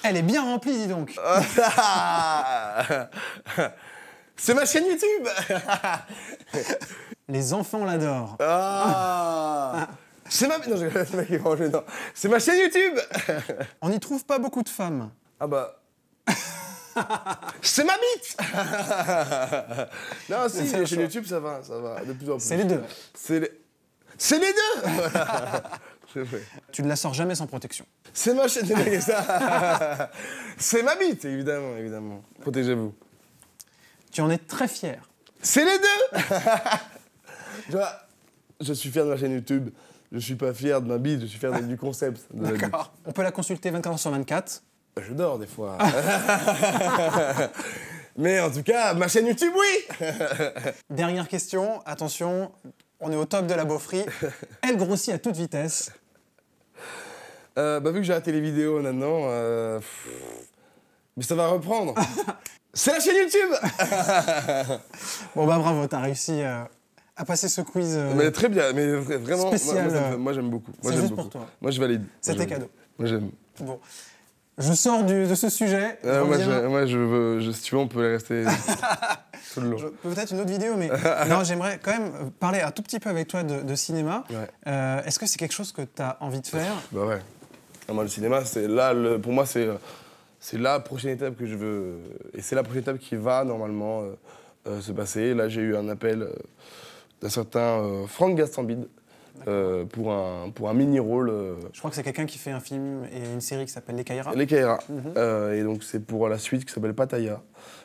Elle est bien remplie, dis donc. C'est ma chaîne YouTube. Les enfants l'adorent. Ah. C'est ma... Non, j'ai ce mec qui est vraiment gênant. C'est ma chaîne YouTube. On n'y trouve pas beaucoup de femmes. Ah bah... C'est ma bite. Non, si, C'est les un chaînes choix. YouTube, ça va, de plus en plus. C'est les deux. C'est les deux. C'est vrai. Tu ne la sors jamais sans protection. C'est ma chaîne de ça. C'est ma bite, évidemment, évidemment. Protégez-vous. Tu en es très fier. C'est les deux. Tu vois, je suis fier de ma chaîne YouTube. Je suis pas fier de ma bite, je suis fier du concept de la bite. D'accord. On peut la consulter 24 heures sur 24. Je dors des fois. Mais en tout cas, ma chaîne YouTube, oui. Dernière question, attention, on est au top de la beaufrie. Elle grossit à toute vitesse. Vu que j'ai arrêté les vidéos maintenant, mais ça va reprendre. C'est la chaîne YouTube. Bon bah bravo, t'as réussi à passer ce quiz. Mais très bien, mais vraiment, Spécial, moi j'aime beaucoup. Moi, c'est j'aime juste beaucoup. pour toi. Moi je valide. C'était cadeau. Moi j'aime. Bon, je sors de ce sujet. je Moi, reviens. je veux, si tu veux, on peut rester tout le long. Peut-être une autre vidéo, mais non, j'aimerais quand même parler un tout petit peu avec toi de cinéma. Ouais. Est-ce que c'est quelque chose que tu as envie de faire? Bah ouais. Ah, moi, le cinéma, c'est là, pour moi, c'est la prochaine étape que je veux. Et c'est la prochaine étape qui va normalement se passer. Là, j'ai eu un appel d'un certain Franck Gastambide pour un mini-rôle. Je crois que c'est quelqu'un qui fait un film et une série qui s'appelle Les Caïras. Les Kaira. Et donc, c'est pour la suite qui s'appelle Pattaya.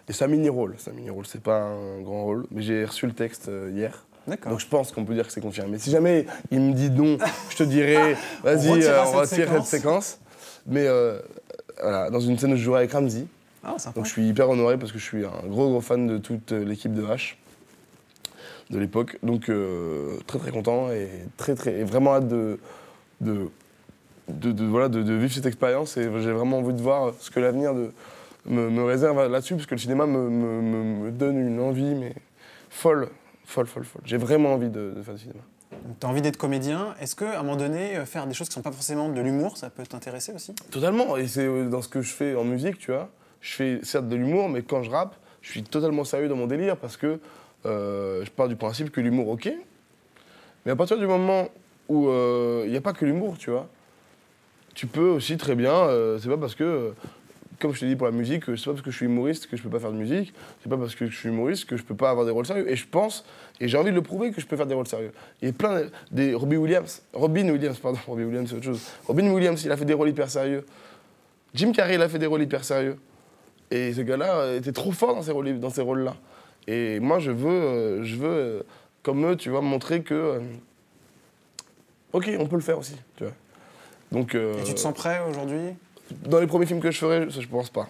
Et c'est un mini-rôle. C'est pas un grand rôle. Mais j'ai reçu le texte hier. D'accord. Donc je pense qu'on peut dire que c'est confirmé. Si jamais il me dit non, je te dirai, vas-y, retirera on cette retire cette séquence. Mais voilà, dans une scène où je jouerai avec Ramsey. Ah, sympa. Donc je suis hyper honoré parce que je suis un gros fan de toute l'équipe de H de l'époque. Donc très très content et et vraiment hâte de vivre cette expérience. Et j'ai vraiment envie de voir ce que l'avenir me réserve là-dessus, parce que le cinéma me donne une envie mais folle. J'ai vraiment envie de faire du cinéma. Tu as envie d'être comédien. Est-ce qu'à un moment donné, faire des choses qui ne sont pas forcément de l'humour, ça peut t'intéresser aussi? Totalement, et c'est dans ce que je fais en musique, tu vois. Je fais certes de l'humour, mais quand je rappe, je suis totalement sérieux dans mon délire, parce que je pars du principe que l'humour, ok, mais à partir du moment où il n'y a pas que l'humour, tu vois, tu peux aussi très bien, c'est pas parce que... Comme je t'ai dit pour la musique, c'est pas parce que je suis humoriste que je peux pas faire de musique, c'est pas parce que je suis humoriste que je peux pas avoir des rôles sérieux. Et je pense, et j'ai envie de le prouver, que je peux faire des rôles sérieux. Il y a plein des Robin Williams, c'est autre chose. Robin Williams, il a fait des rôles hyper sérieux. Jim Carrey, il a fait des rôles hyper sérieux. Et ce gars-là était trop fort dans ces rôles-là. Et moi, je veux, comme eux, tu vois, montrer que, ok, on peut le faire aussi, tu vois. Donc, Et tu te sens prêt aujourd'hui? Dans les premiers films que je ferai, ça je pense pas.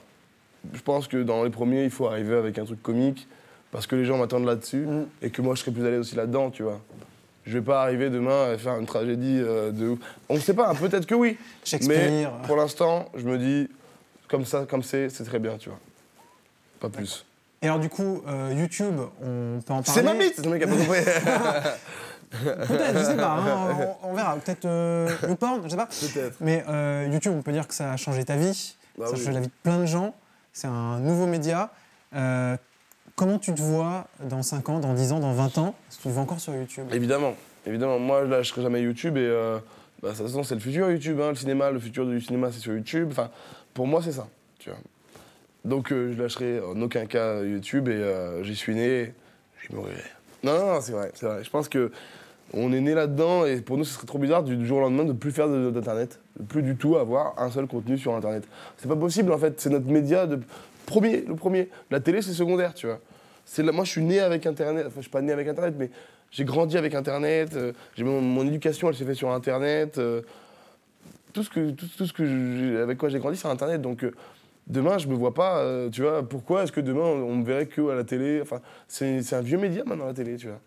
Je pense que dans les premiers, il faut arriver avec un truc comique, parce que les gens m'attendent là-dessus, et que moi je serai plus à l'aise aussi là-dedans, tu vois. Je vais pas arriver demain à faire une tragédie de ouf. On ne sait pas, peut-être que oui. Shakespeare. Mais pour l'instant, je me dis, comme c'est très bien, tu vois. Pas plus. Et alors du coup, YouTube, on peut en parler? C'est ma bite, le mec a pas compris. Peut-être, je sais pas, hein, on verra. Peut-être YouPorn, je sais pas. Peut-être. Mais YouTube, on peut dire que ça a changé ta vie, Bah ça a oui. changé la vie de plein de gens. C'est un nouveau média. Comment tu te vois dans 5 ans, dans 10 ans, dans 20 ans? Est-ce que tu te vois encore sur YouTube? Évidemment. Moi, là, je serai jamais YouTube, et de toute façon, c'est le futur YouTube, hein, le futur du cinéma, c'est sur YouTube. Enfin, pour moi, c'est ça, tu vois. Donc, je lâcherai en aucun cas YouTube, et j'y suis né, j'y mourrai. Non, c'est vrai. Je pense que on est né là-dedans, et pour nous, ce serait trop bizarre du jour au lendemain de plus faire d'Internet, de plus du tout avoir un seul contenu sur Internet. C'est pas possible, en fait. C'est notre média le premier. La télé, c'est secondaire, tu vois. Moi, je suis né avec Internet. Enfin, je suis pas né avec Internet, mais j'ai grandi avec Internet. Mon éducation, elle s'est faite sur Internet. Tout ce que avec quoi j'ai grandi, c'est Internet. Donc, demain, je me vois pas, tu vois. Pourquoi est-ce que demain, on me verrait que à la télé? Enfin, c'est un vieux média maintenant, la télé, tu vois.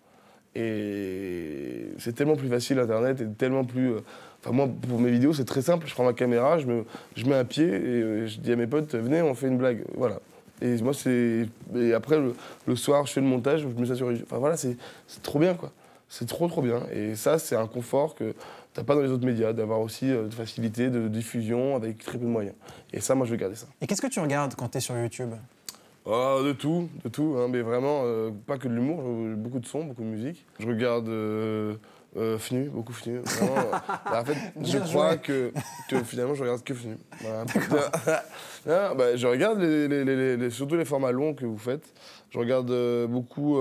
Et c'est tellement plus facile, Internet, et tellement plus... Enfin, moi, pour mes vidéos, c'est très simple. Je prends ma caméra, je mets un pied et je dis à mes potes, venez, on fait une blague. Voilà. Et moi, et après, le soir, je fais le montage, je mets ça sur YouTube. Enfin, voilà, c'est trop bien, quoi. C'est trop, trop bien. Et ça, c'est un confort que t'as pas dans les autres médias, d'avoir aussi de facilité de diffusion avec très peu de moyens. Et ça, moi, je vais garder ça. Et qu'est-ce que tu regardes quand tu es sur YouTube? Oh, de tout, hein, mais vraiment, pas que de l'humour, beaucoup de sons, beaucoup de musique. Je regarde FNU, beaucoup FNU. Vraiment, en fait, je crois que finalement, je regarde que FNU. Voilà. Non, bah, je regarde surtout les formats longs que vous faites. Je regarde beaucoup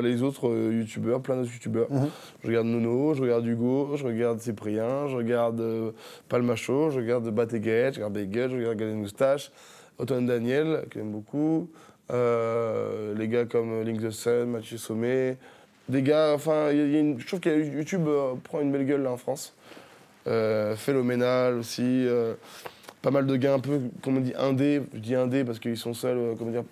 les autres youtubeurs, plein d'autres youtubeurs. Je regarde Nono, je regarde Hugo, je regarde Cyprien, je regarde Palmacho, je regarde Batéguet, je regarde Bagel, je regarde Galen Moustache, Antoine Daniel, que j'aime beaucoup. Les gars comme Link the Sun, Mathieu Sommet. Des gars, enfin, je trouve que YouTube prend une belle gueule là en France. Phénoménal aussi. Pas mal de gars un peu, comme on dit, indé. Je dis indé parce qu'ils sont seuls, comment dire,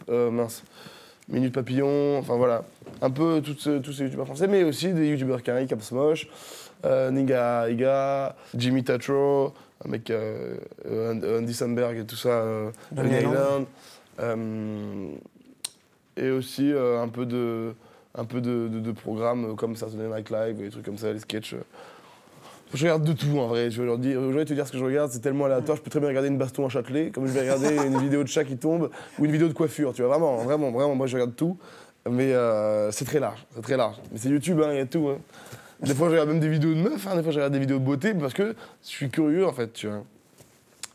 Minute Papillon, enfin voilà. Un peu tous ces youtubeurs français, mais aussi des youtubeurs carrés, Caps Moche, Niga Iga, Jimmy Tatro, un mec, Andy Samberg et tout ça, Lonely Island. Et aussi un peu de programmes comme Saturday Night Live, des trucs comme ça, les sketchs. Je regarde de tout en vrai. Je vais te dire ce que je regarde, c'est tellement aléatoire. Je peux très bien regarder une baston à Châtelet, comme je vais regarder une vidéo de chat qui tombe ou une vidéo de coiffure. Tu vois, vraiment, moi je regarde tout. Mais c'est très large, Mais c'est YouTube, il y a tout. Hein. Des fois je regarde même des vidéos de meufs, des fois je regarde des vidéos de beauté parce que je suis curieux en fait, tu vois.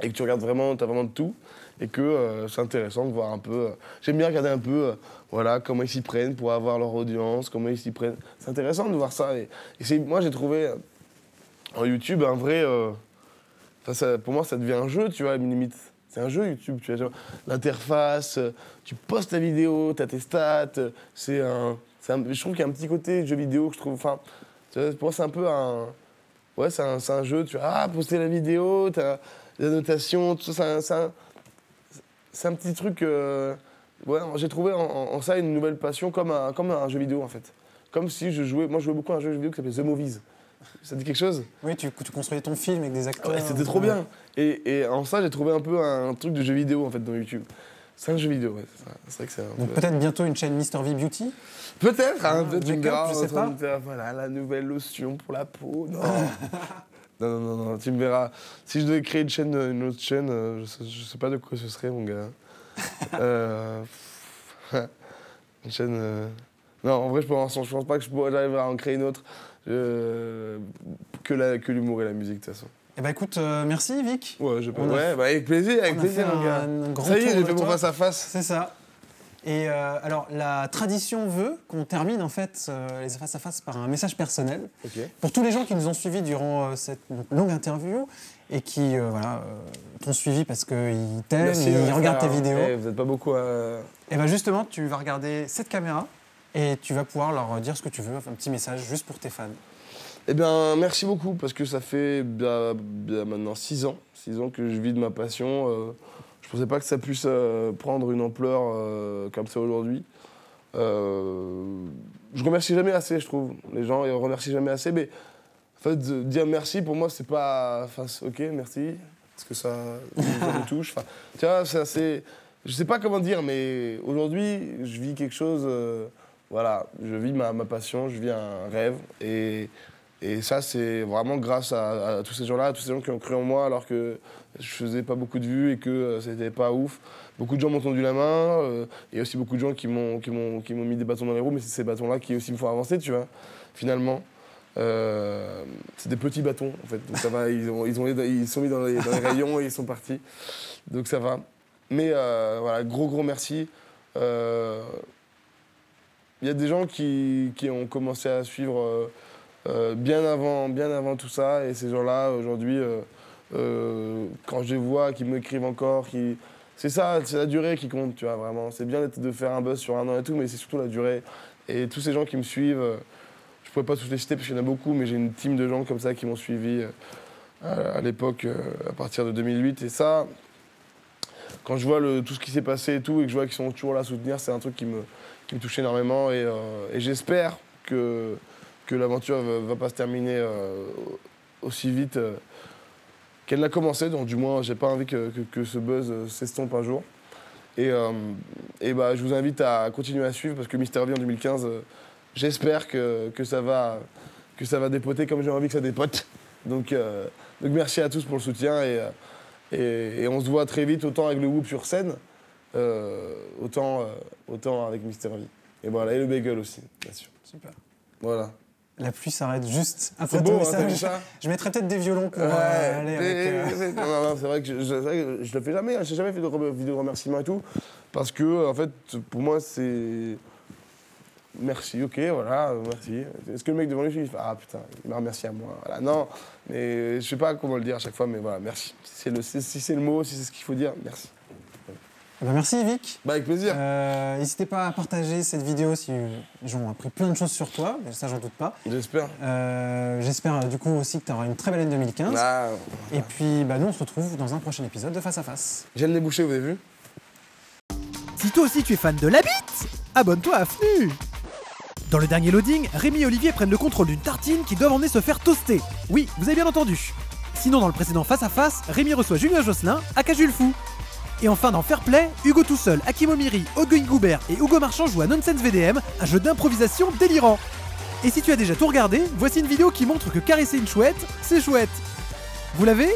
Et que tu regardes vraiment, t'as vraiment de tout. Et que c'est intéressant de voir un peu. J'aime bien regarder un peu, voilà, comment ils s'y prennent pour avoir leur audience, comment ils s'y prennent. C'est intéressant de voir ça. Et moi j'ai trouvé en YouTube un vrai. Pour moi ça devient un jeu, tu vois, limite. C'est un jeu YouTube, tu vois. L'interface, tu postes ta vidéo, t'as tes stats. Je trouve qu'il y a un petit côté jeu vidéo que je trouve. Enfin, pour moi c'est un peu un. Ouais, c'est un jeu, tu vois. Poster la vidéo, t'as la notation, tout ça, c'est un petit truc. Ouais, j'ai trouvé en ça une nouvelle passion comme un jeu vidéo en fait. Comme si je jouais. Moi je jouais beaucoup à un jeu vidéo qui s'appelait The Movies. Ça dit quelque chose? Oui, tu construisais ton film avec des acteurs. Ouais, c'était trop bien. Et en ça j'ai trouvé un peu un truc de jeu vidéo en fait dans YouTube. C'est un jeu vidéo, ouais. C'est vrai que c'est un Donc peu... peut-être bientôt une chaîne Mr V Beauty? Peut-être, hein, peut-être tu me diras, je sais pas. voilà, la nouvelle lotion pour la peau. Non. non, tu me verras. Si je devais créer une autre chaîne, je sais pas de quoi ce serait, mon gars. Une chaîne... Non, en vrai, je pense pas que j'arriverai à en créer une autre. Que l'humour et la musique, de toute façon. Eh ben écoute, merci Vic. Ouais, avec plaisir, mon gars. Ça y est, j'ai fait mon face à face. C'est ça. Et alors, la tradition veut qu'on termine en fait les face à face par un message personnel. Okay. Pour tous les gens qui nous ont suivis durant cette longue interview et qui t'ont suivi parce qu'ils t'aiment, ils regardent tes vidéos. Vous n'êtes pas beaucoup à... Et bien justement, tu vas regarder cette caméra et tu vas pouvoir leur dire ce que tu veux, un petit message juste pour tes fans. Eh bien, merci beaucoup, parce que ça fait maintenant 6 ans que je vis de ma passion. Je pensais pas que ça puisse prendre une ampleur comme ça aujourd'hui. Je remercie jamais assez, je trouve. Les gens ils remercient jamais assez, mais en fait, dire merci pour moi, c'est pas... Enfin, ok, merci, parce que ça me touche. Enfin, tu vois, c'est assez... Je sais pas comment dire, mais aujourd'hui, je vis quelque chose... voilà, je vis ma passion, je vis un rêve, et ça, c'est vraiment grâce à tous ces gens-là, à tous ces gens qui ont cru en moi alors que je faisais pas beaucoup de vues et que c'était pas ouf. Beaucoup de gens m'ont tendu la main, et aussi beaucoup de gens qui m'ont mis des bâtons dans les roues, mais c'est ces bâtons-là qui aussi me font avancer, tu vois, finalement. C'est des petits bâtons, en fait, donc ça va, ils sont mis dans les rayons et ils sont partis, donc ça va. Mais voilà, gros merci. Il y a des gens qui ont commencé à suivre... bien avant tout ça, et ces gens-là, aujourd'hui, quand je les vois, qui m'écrivent encore, c'est ça, c'est la durée qui compte, tu vois, vraiment. C'est bien de faire un buzz sur 1 an et tout, mais c'est surtout la durée. Et tous ces gens qui me suivent, je pourrais pas tous les citer parce qu'il y en a beaucoup, mais j'ai une team de gens comme ça qui m'ont suivi à l'époque, à partir de 2008. Et ça, quand je vois tout ce qui s'est passé et tout, et que je vois qu'ils sont toujours là à soutenir, c'est un truc qui me touche énormément. Et j'espère que l'aventure va pas se terminer aussi vite qu'elle n'a commencé. Donc du moins, j'ai pas envie que ce buzz s'estompe un jour. Et bah, je vous invite à continuer à suivre parce que Mister V en 2015, j'espère que ça va dépoter comme j'ai envie que ça dépote. Donc merci à tous pour le soutien et on se voit très vite, autant avec le Whoop sur scène, autant avec Mister V. Et voilà, et le bagel aussi, bien sûr. Super. Voilà. La pluie s'arrête juste après C'est ton beau, message. t'as vu ça? Je mettrais peut-être des violons pour aller avec... Non, c'est vrai que je le fais jamais. J'ai jamais fait de vidéo de remerciement et tout. Parce que, en fait, pour moi, c'est... Merci, ok, voilà, merci. Est-ce que le mec devant lui, il fait ah putain, il m'a remercié à moi. Voilà. Non, mais je sais pas comment le dire à chaque fois, mais voilà, merci. Si c'est le mot, si c'est ce qu'il faut dire, merci. Ben merci Yvick. Bah, avec plaisir. N'hésitez pas à partager cette vidéo si les gens ont appris plein de choses sur toi, ça j'en doute pas. J'espère. J'espère du coup aussi que tu auras une très belle année 2015. Ah. Et puis bah, nous on se retrouve dans un prochain épisode de Face à Face. J'ai le nez bouché, vous avez vu? Si toi aussi tu es fan de la bite, abonne-toi à FNU. Dans le dernier loading, Rémi et Olivier prennent le contrôle d'une tartine qui doivent emmener se faire toaster. Oui, vous avez bien entendu. Sinon dans le précédent Face à Face, Rémi reçoit Julien Josselin, aka Jules Fou. Et enfin dans Fair Play, Hugo tout seul, Hakim Omiri, Hugo Goubert et Hugo Marchand jouent à Nonsense VDM, un jeu d'improvisation délirant. Et si tu as déjà tout regardé, voici une vidéo qui montre que caresser une chouette, c'est chouette. Vous l'avez?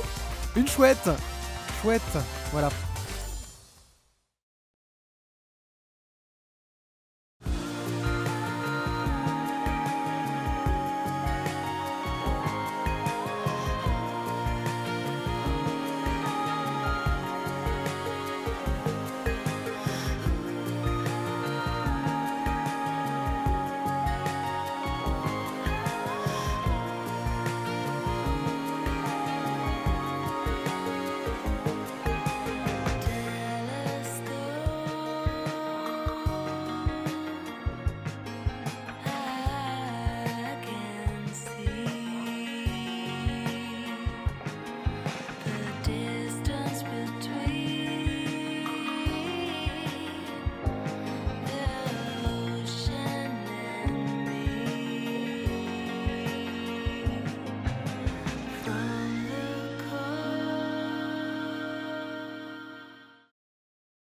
Une chouette. Chouette, voilà.